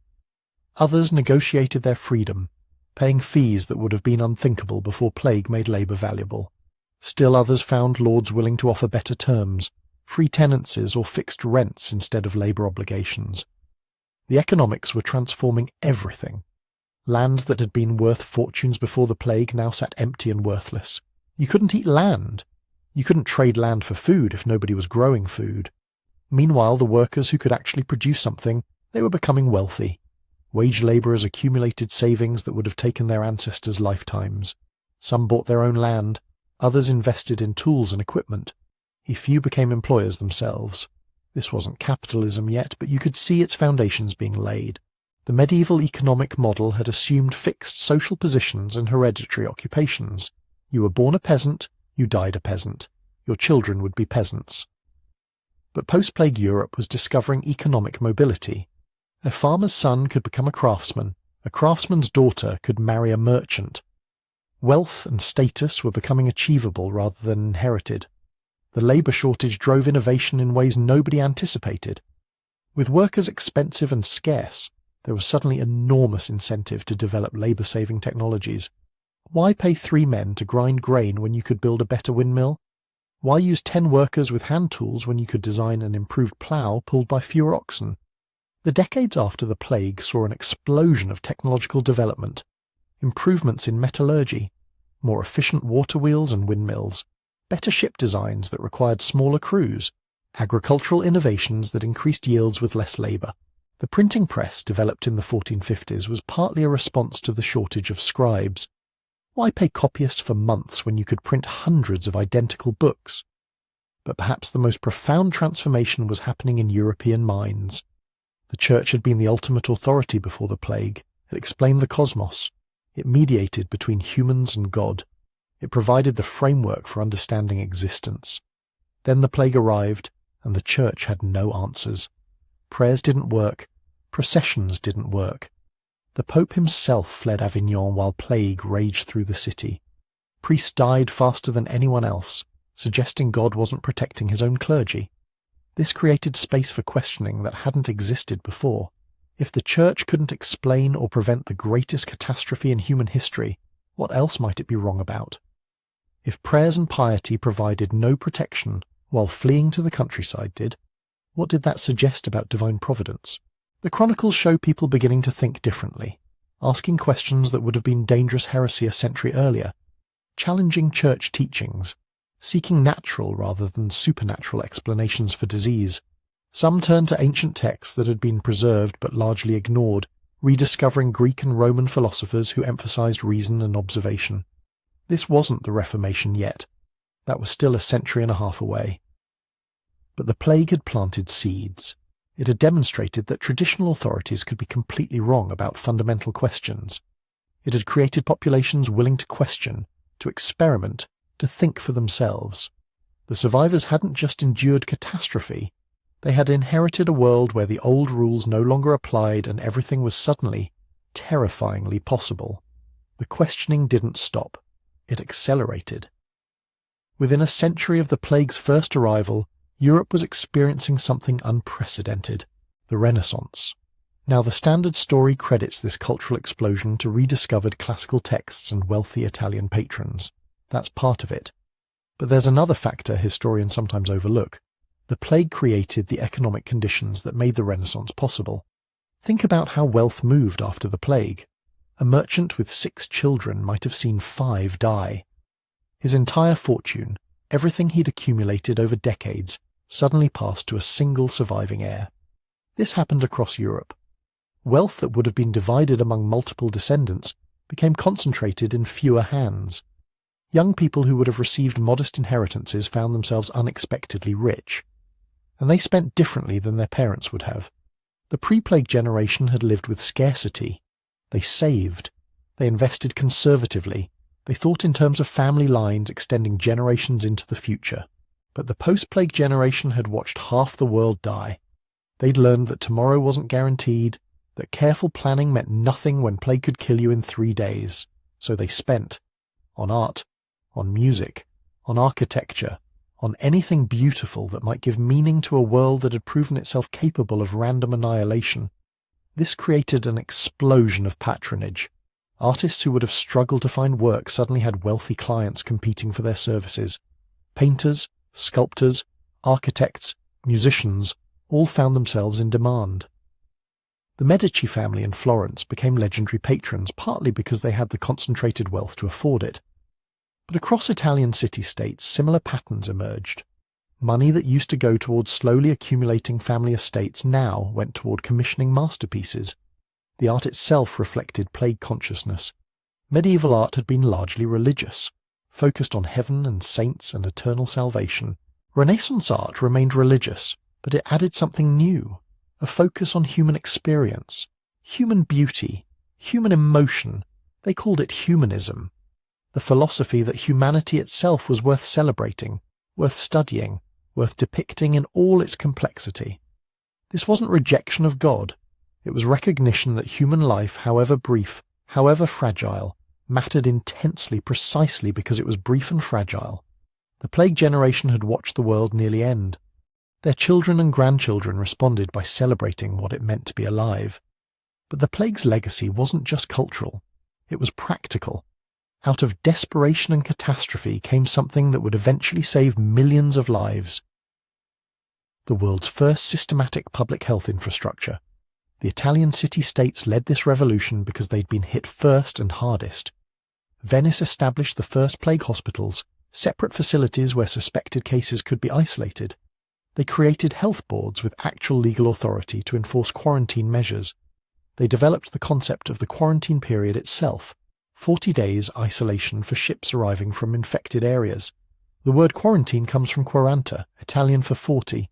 Others negotiated their freedom, paying fees that would have been unthinkable before plague made labour valuable. Still others found lords willing to offer better terms, free tenancies or fixed rents instead of labour obligations. The economics were transforming everything. Land that had been worth fortunes before the plague now sat empty and worthless. You couldn't eat land. You couldn't trade land for food if nobody was growing food. Meanwhile, the workers who could actually produce something, they were becoming wealthy. Wage labourers accumulated savings that would have taken their ancestors' lifetimes. Some bought their own land, others invested in tools and equipment. A few became employers themselves. This wasn't capitalism yet, but you could see its foundations being laid. The medieval economic model had assumed fixed social positions and hereditary occupations. You were born a peasant, you died a peasant. Your children would be peasants. But post-plague Europe was discovering economic mobility. A farmer's son could become a craftsman's daughter could marry a merchant. Wealth and status were becoming achievable rather than inherited. The labour shortage drove innovation in ways nobody anticipated. With workers expensive and scarce, there was suddenly enormous incentive to develop labour-saving technologies. Why pay 3 men to grind grain when you could build a better windmill? Why use 10 workers with hand tools when you could design an improved plough pulled by fewer oxen? The decades after the plague saw an explosion of technological development, improvements in metallurgy, more efficient water wheels and windmills, better ship designs that required smaller crews, agricultural innovations that increased yields with less labour. The printing press, developed in the 1450s, was partly a response to the shortage of scribes. Why pay copyists for months when you could print hundreds of identical books? But perhaps the most profound transformation was happening in European minds. The Church had been the ultimate authority before the plague. It explained the cosmos. It mediated between humans and God. It provided the framework for understanding existence. Then the plague arrived, and the Church had no answers. Prayers didn't work. Processions didn't work. The Pope himself fled Avignon while plague raged through the city. Priests died faster than anyone else, suggesting God wasn't protecting his own clergy. This created space for questioning that hadn't existed before. If the Church couldn't explain or prevent the greatest catastrophe in human history, what else might it be wrong about? If prayers and piety provided no protection while fleeing to the countryside did, what did that suggest about divine providence? The Chronicles show people beginning to think differently, asking questions that would have been dangerous heresy a century earlier, challenging church teachings, seeking natural rather than supernatural explanations for disease. Some turned to ancient texts that had been preserved but largely ignored, rediscovering Greek and Roman philosophers who emphasized reason and observation. This wasn't the Reformation yet. That was still a century and a half away. But the plague had planted seeds. It had demonstrated that traditional authorities could be completely wrong about fundamental questions. It had created populations willing to question, to experiment, to think for themselves. The survivors hadn't just endured catastrophe. They had inherited a world where the old rules no longer applied and everything was suddenly, terrifyingly possible. The questioning didn't stop. It accelerated. Within a century of the plague's first arrival, Europe was experiencing something unprecedented, the Renaissance. Now, the standard story credits this cultural explosion to rediscovered classical texts and wealthy Italian patrons. That's part of it. But there's another factor historians sometimes overlook. The plague created the economic conditions that made the Renaissance possible. Think about how wealth moved after the plague. A merchant with 6 children might have seen 5 die. His entire fortune, everything he'd accumulated over decades, suddenly passed to a single surviving heir. This happened across Europe. Wealth that would have been divided among multiple descendants became concentrated in fewer hands. Young people who would have received modest inheritances found themselves unexpectedly rich. And they spent differently than their parents would have. The pre-plague generation had lived with scarcity. They saved. They invested conservatively. They thought in terms of family lines extending generations into the future. But the post-plague generation had watched half the world die. They'd learned that tomorrow wasn't guaranteed, that careful planning meant nothing when plague could kill you in 3 days. So they spent. On art, on music, on architecture, on anything beautiful that might give meaning to a world that had proven itself capable of random annihilation. This created an explosion of patronage. Artists who would have struggled to find work suddenly had wealthy clients competing for their services. Painters, sculptors, architects, musicians, all found themselves in demand. The Medici family in Florence became legendary patrons, partly because they had the concentrated wealth to afford it. But across Italian city-states, similar patterns emerged. Money that used to go towards slowly accumulating family estates now went toward commissioning masterpieces. The art itself reflected plague consciousness. Medieval art had been largely religious, focused on heaven and saints and eternal salvation. Renaissance art remained religious, but it added something new, a focus on human experience, human beauty, human emotion. They called it humanism. The philosophy that humanity itself was worth celebrating, worth studying, worth depicting in all its complexity. This wasn't rejection of God. It was recognition that human life, however brief, however fragile, mattered intensely precisely because it was brief and fragile. The plague generation had watched the world nearly end. Their children and grandchildren responded by celebrating what it meant to be alive. But the plague's legacy wasn't just cultural. It was practical. Out of desperation and catastrophe came something that would eventually save millions of lives. The world's first systematic public health infrastructure. The Italian city-states led this revolution because they'd been hit first and hardest. Venice established the first plague hospitals, separate facilities where suspected cases could be isolated. They created health boards with actual legal authority to enforce quarantine measures. They developed the concept of the quarantine period itself, 40 days isolation for ships arriving from infected areas. The word quarantine comes from quaranta, Italian for 40.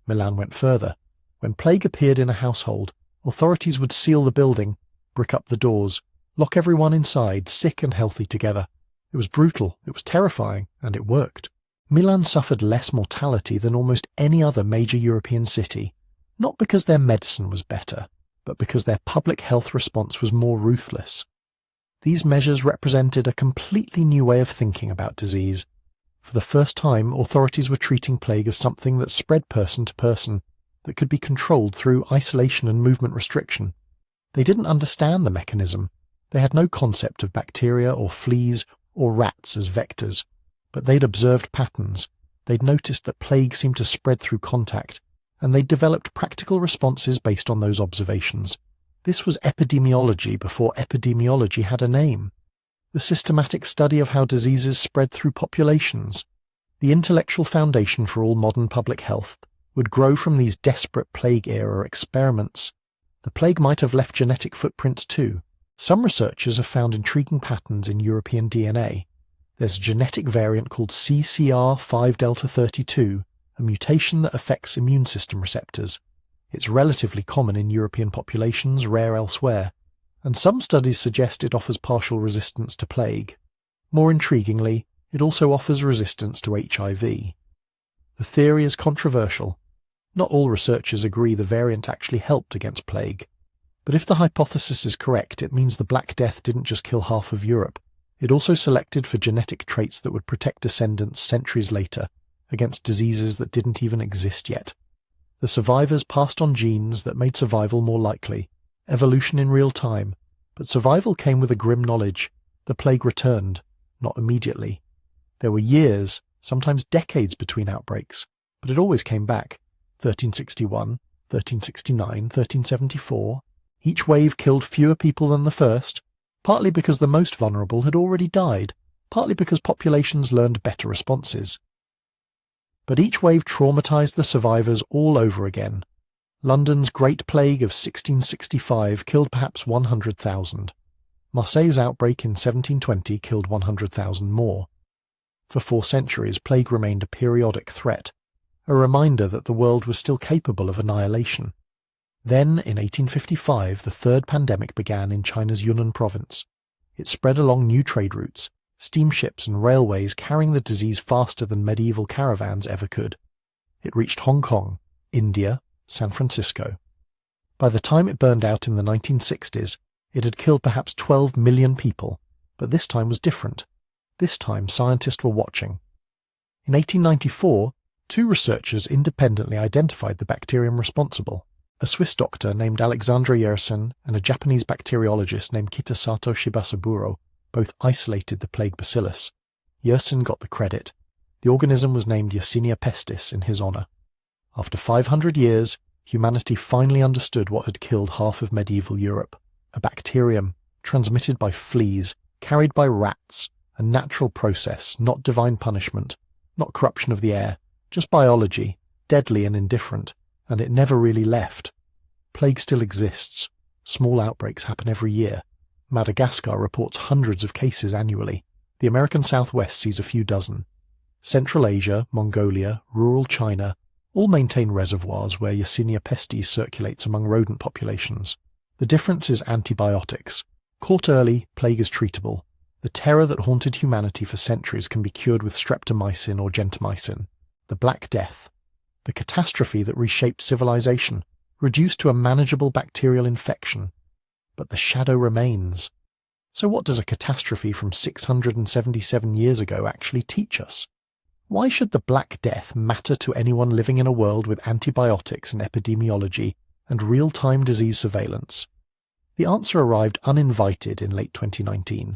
Milan went further. When plague appeared in a household, authorities would seal the building, brick up the doors, lock everyone inside, sick and healthy together. It was brutal, it was terrifying, and it worked. Milan suffered less mortality than almost any other major European city, not because their medicine was better, but because their public health response was more ruthless. These measures represented a completely new way of thinking about disease. For the first time, authorities were treating plague as something that spread person to person, that could be controlled through isolation and movement restriction. They didn't understand the mechanism. They had no concept of bacteria or fleas or rats as vectors, but they'd observed patterns. They'd noticed that plague seemed to spread through contact, and they'd developed practical responses based on those observations. This was epidemiology before epidemiology had a name. The systematic study of how diseases spread through populations. The intellectual foundation for all modern public health would grow from these desperate plague-era experiments. The plague might have left genetic footprints too. Some researchers have found intriguing patterns in European DNA. There's a genetic variant called CCR5delta32, a mutation that affects immune system receptors. It's relatively common in European populations, rare elsewhere, and some studies suggest it offers partial resistance to plague. More intriguingly, it also offers resistance to HIV. The theory is controversial. Not all researchers agree the variant actually helped against plague. But if the hypothesis is correct, it means the Black Death didn't just kill half of Europe. It also selected for genetic traits that would protect descendants centuries later against diseases that didn't even exist yet. The survivors passed on genes that made survival more likely, evolution in real time, but survival came with a grim knowledge. The plague returned, not immediately. There were years, sometimes decades between outbreaks, but it always came back. 1361, 1369, 1374. Each wave killed fewer people than the first, partly because the most vulnerable had already died, partly because populations learned better responses. But each wave traumatized the survivors all over again. London's Great Plague of 1665 killed perhaps 100,000. Marseille's outbreak in 1720 killed 100,000 more. For 4 centuries, plague remained a periodic threat, a reminder that the world was still capable of annihilation. Then, in 1855, the third pandemic began in China's Yunnan province. It spread along new trade routes, steamships and railways carrying the disease faster than medieval caravans ever could. It reached Hong Kong, India, San Francisco. By the time it burned out in the 1960s, it had killed perhaps 12 million people, but this time was different. This time scientists were watching. In 1894, 2 researchers independently identified the bacterium responsible. A Swiss doctor named Alexandre Yersin and a Japanese bacteriologist named Kitasato Shibasaburo both isolated the plague bacillus. Yersin got the credit. The organism was named Yersinia pestis in his honour. After 500 years, humanity finally understood what had killed half of medieval Europe. A bacterium, transmitted by fleas, carried by rats, a natural process, not divine punishment, not corruption of the air, just biology, deadly and indifferent, and it never really left. Plague still exists. Small outbreaks happen every year. Madagascar reports hundreds of cases annually. The American Southwest sees a few dozen. Central Asia, Mongolia, rural China all maintain reservoirs where Yersinia pestis circulates among rodent populations. The difference is antibiotics. Caught early, plague is treatable. The terror that haunted humanity for centuries can be cured with streptomycin or gentamicin. The Black Death. The catastrophe that reshaped civilization, reduced to a manageable bacterial infection. But the shadow remains. So what does a catastrophe from 677 years ago actually teach us? Why should the Black Death matter to anyone living in a world with antibiotics and epidemiology and real-time disease surveillance? The answer arrived uninvited in late 2019.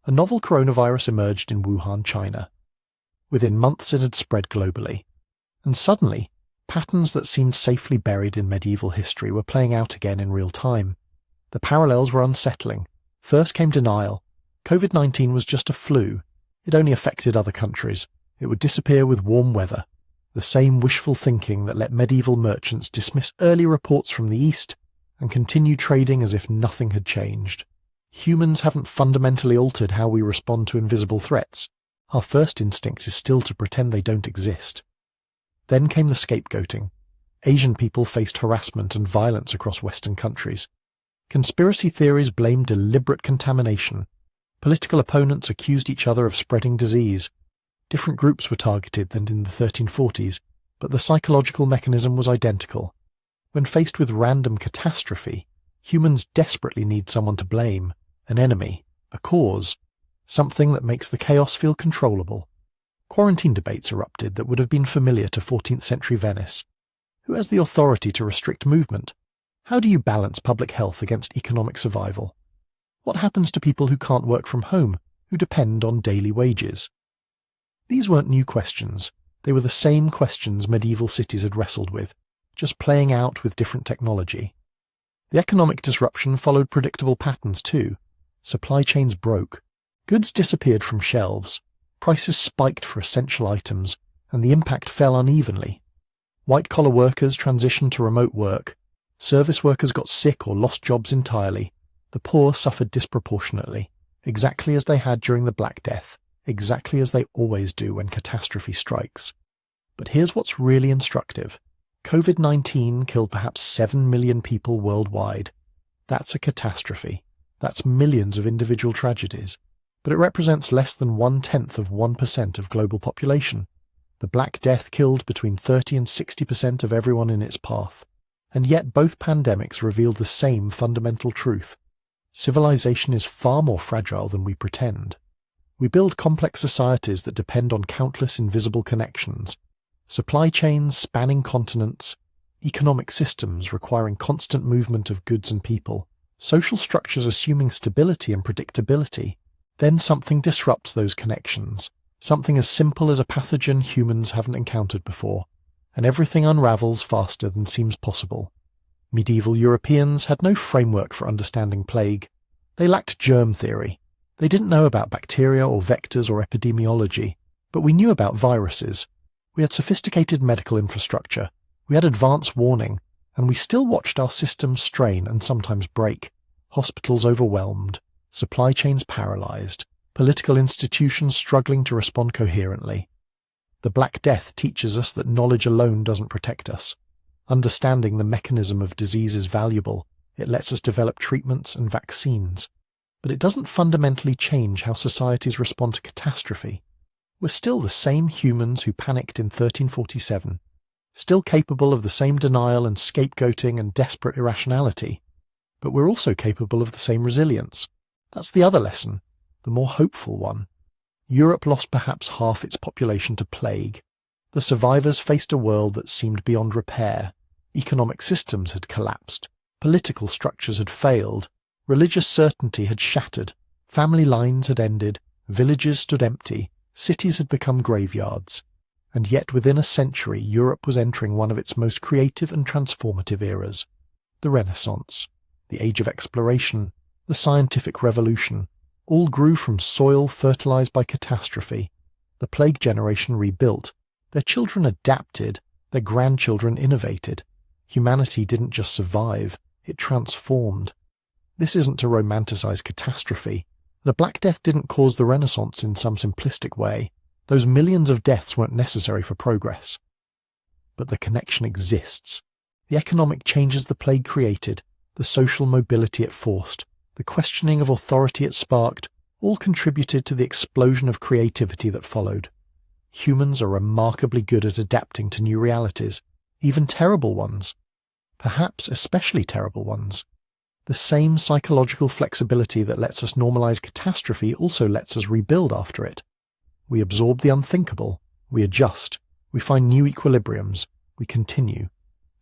A novel coronavirus emerged in Wuhan, China. Within months it had spread globally. And suddenly, patterns that seemed safely buried in medieval history were playing out again in real time. The parallels were unsettling. First came denial. COVID-19 was just a flu. It only affected other countries. It would disappear with warm weather. the same wishful thinking that let medieval merchants dismiss early reports from the East and continue trading as if nothing had changed. Humans haven't fundamentally altered how we respond to invisible threats. Our first instinct is still to pretend they don't exist. Then came the scapegoating. Asian people faced harassment and violence across Western countries. Conspiracy theories blamed deliberate contamination. Political opponents accused each other of spreading disease. Different groups were targeted than in the 1340s, but the psychological mechanism was identical. When faced with random catastrophe, humans desperately need someone to blame, an enemy, a cause, something that makes the chaos feel controllable. Quarantine debates erupted that would have been familiar to 14th century Venice. Who has the authority to restrict movement? How do you balance public health against economic survival? What happens to people who can't work from home, who depend on daily wages? These weren't new questions. They were the same questions medieval cities had wrestled with, just playing out with different technology. The economic disruption followed predictable patterns too. Supply chains broke. Goods disappeared from shelves. Prices spiked for essential items, and the impact fell unevenly. White-collar workers transitioned to remote work. Service workers got sick or lost jobs entirely. The poor suffered disproportionately, exactly as they had during the Black Death, exactly as they always do when catastrophe strikes. But here's what's really instructive. COVID-19 killed perhaps 7 million people worldwide. That's a catastrophe. That's millions of individual tragedies. But it represents less than 0.1% of global population. The Black Death killed between 30 and 60% of everyone in its path. And yet both pandemics revealed the same fundamental truth. Civilization is far more fragile than we pretend. We build complex societies that depend on countless invisible connections. Supply chains spanning continents, economic systems requiring constant movement of goods and people, social structures assuming stability and predictability. Then something disrupts those connections, something as simple as a pathogen humans haven't encountered before, and everything unravels faster than seems possible. Medieval Europeans had no framework for understanding plague. They lacked germ theory. They didn't know about bacteria or vectors or epidemiology, but we knew about viruses. We had sophisticated medical infrastructure. We had advance warning, and we still watched our systems strain and sometimes break, hospitals overwhelmed, supply chains paralyzed, political institutions struggling to respond coherently. The Black Death teaches us that knowledge alone doesn't protect us. Understanding the mechanism of disease is valuable. It lets us develop treatments and vaccines. But it doesn't fundamentally change how societies respond to catastrophe. We're still the same humans who panicked in 1347, still capable of the same denial and scapegoating and desperate irrationality. But we're also capable of the same resilience. That's the other lesson, the more hopeful one. Europe lost perhaps half its population to plague. The survivors faced a world that seemed beyond repair. Economic systems had collapsed. Political structures had failed. Religious certainty had shattered. Family lines had ended. Villages stood empty. Cities had become graveyards. And yet within a century, Europe was entering one of its most creative and transformative eras. The Renaissance, the Age of Exploration, the Scientific Revolution, all grew from soil fertilized by catastrophe. The plague generation rebuilt. Their children adapted. Their grandchildren innovated. Humanity didn't just survive, it transformed. This isn't to romanticize catastrophe. The Black Death didn't cause the Renaissance in some simplistic way. Those millions of deaths weren't necessary for progress. But the connection exists. The economic changes the plague created, the social mobility it forced, the questioning of authority it sparked, all contributed to the explosion of creativity that followed. Humans are remarkably good at adapting to new realities, even terrible ones. Perhaps especially terrible ones. The same psychological flexibility that lets us normalize catastrophe also lets us rebuild after it. We absorb the unthinkable, we adjust, we find new equilibriums, we continue.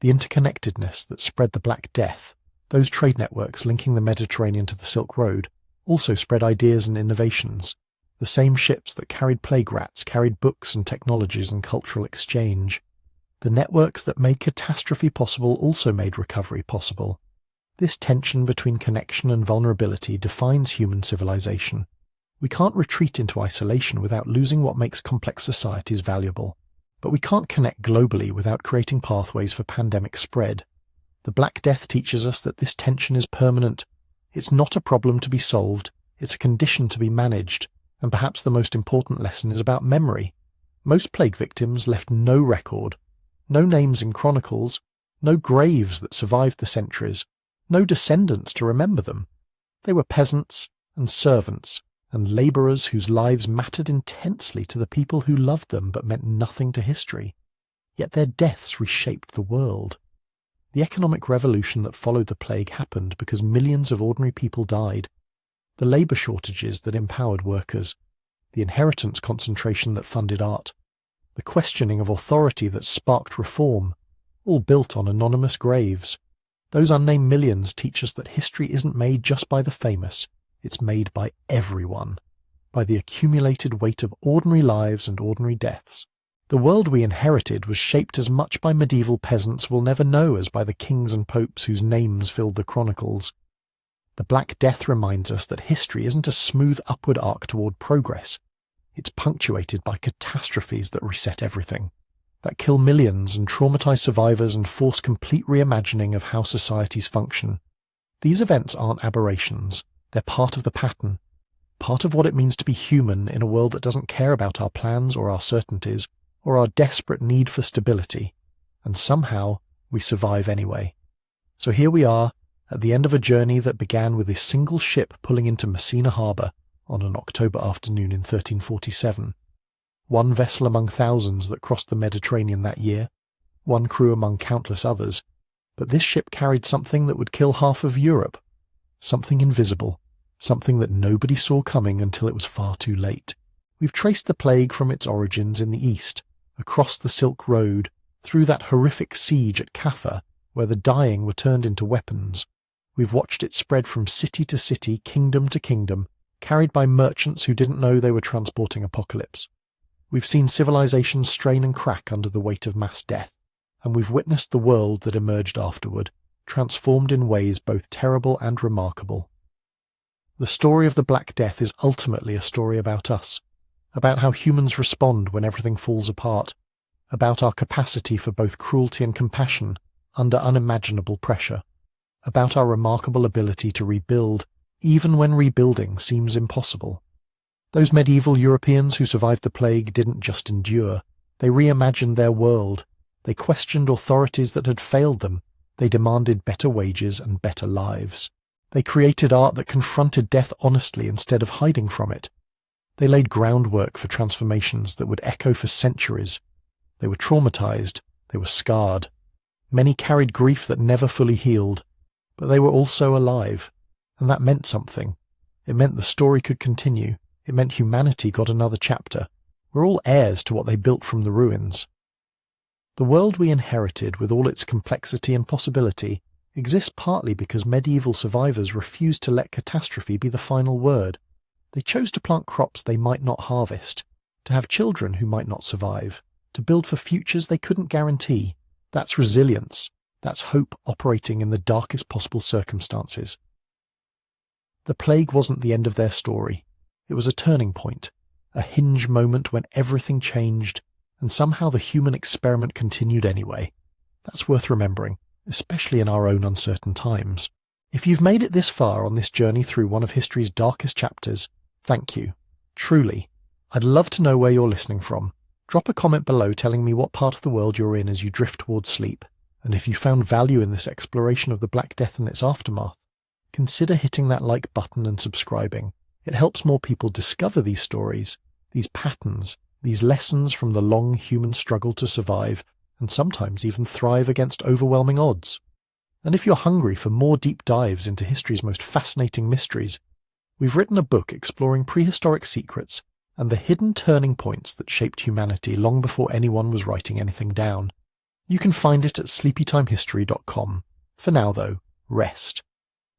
The interconnectedness that spread the Black Death, those trade networks linking the Mediterranean to the Silk Road, also spread ideas and innovations. The same ships that carried plague rats carried books and technologies and cultural exchange. The networks that made catastrophe possible also made recovery possible. This tension between connection and vulnerability defines human civilization. We can't retreat into isolation without losing what makes complex societies valuable. But we can't connect globally without creating pathways for pandemic spread. The Black Death teaches us that this tension is permanent. It's not a problem to be solved, it's a condition to be managed, and perhaps the most important lesson is about memory. Most plague victims left no record, no names in chronicles, no graves that survived the centuries, no descendants to remember them. They were peasants and servants and labourers whose lives mattered intensely to the people who loved them but meant nothing to history. Yet their deaths reshaped the world. The economic revolution that followed the plague happened because millions of ordinary people died. The labour shortages that empowered workers, the inheritance concentration that funded art, the questioning of authority that sparked reform, all built on anonymous graves. Those unnamed millions teach us that history isn't made just by the famous, it's made by everyone, by the accumulated weight of ordinary lives and ordinary deaths. The world we inherited was shaped as much by medieval peasants we'll never know as by the kings and popes whose names filled the chronicles. The Black Death reminds us that history isn't a smooth upward arc toward progress. It's punctuated by catastrophes that reset everything, that kill millions and traumatize survivors and force complete reimagining of how societies function. These events aren't aberrations. They're part of the pattern, part of what it means to be human in a world that doesn't care about our plans or our certainties, or our desperate need for stability, and somehow we survive anyway. So here we are, at the end of a journey that began with a single ship pulling into Messina harbour on an October afternoon in 1347. One vessel among thousands that crossed the Mediterranean that year, one crew among countless others, but this ship carried something that would kill half of Europe, something invisible, something that nobody saw coming until it was far too late. We've traced the plague from its origins in the east, across the Silk Road, through that horrific siege at Caffa, where the dying were turned into weapons. We've watched it spread from city to city, kingdom to kingdom, carried by merchants who didn't know they were transporting apocalypse. We've seen civilizations strain and crack under the weight of mass death, and we've witnessed the world that emerged afterward, transformed in ways both terrible and remarkable. The story of the Black Death is ultimately a story about us, about how humans respond when everything falls apart, about our capacity for both cruelty and compassion under unimaginable pressure, about our remarkable ability to rebuild even when rebuilding seems impossible. Those medieval Europeans who survived the plague didn't just endure, they reimagined their world, they questioned authorities that had failed them, they demanded better wages and better lives. They created art that confronted death honestly instead of hiding from it. They laid groundwork for transformations that would echo for centuries. They were traumatized, they were scarred. Many carried grief that never fully healed, but they were also alive, and that meant something. It meant the story could continue. It meant humanity got another chapter. We're all heirs to what they built from the ruins. The world we inherited, with all its complexity and possibility, exists partly because medieval survivors refused to let catastrophe be the final word. They chose to plant crops they might not harvest, to have children who might not survive, to build for futures they couldn't guarantee. That's resilience. That's hope operating in the darkest possible circumstances. The plague wasn't the end of their story. It was a turning point, a hinge moment when everything changed, and somehow the human experiment continued anyway. That's worth remembering, especially in our own uncertain times. If you've made it this far on this journey through one of history's darkest chapters, thank you. Truly. I'd love to know where you're listening from. Drop a comment below telling me what part of the world you're in as you drift towards sleep, and if you found value in this exploration of the Black Death and its aftermath, consider hitting that like button and subscribing. It helps more people discover these stories, these patterns, these lessons from the long human struggle to survive, and sometimes even thrive against overwhelming odds. And if you're hungry for more deep dives into history's most fascinating mysteries, we've written a book exploring prehistoric secrets and the hidden turning points that shaped humanity long before anyone was writing anything down. You can find it at sleepytimehistory.com. For now, though, rest.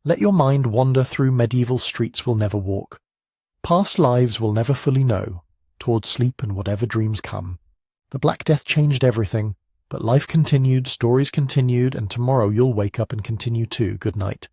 Let your mind wander through medieval streets we'll never walk, past lives we'll never fully know, towards sleep and whatever dreams come. The Black Death changed everything, but life continued, stories continued, and tomorrow you'll wake up and continue too. Good night.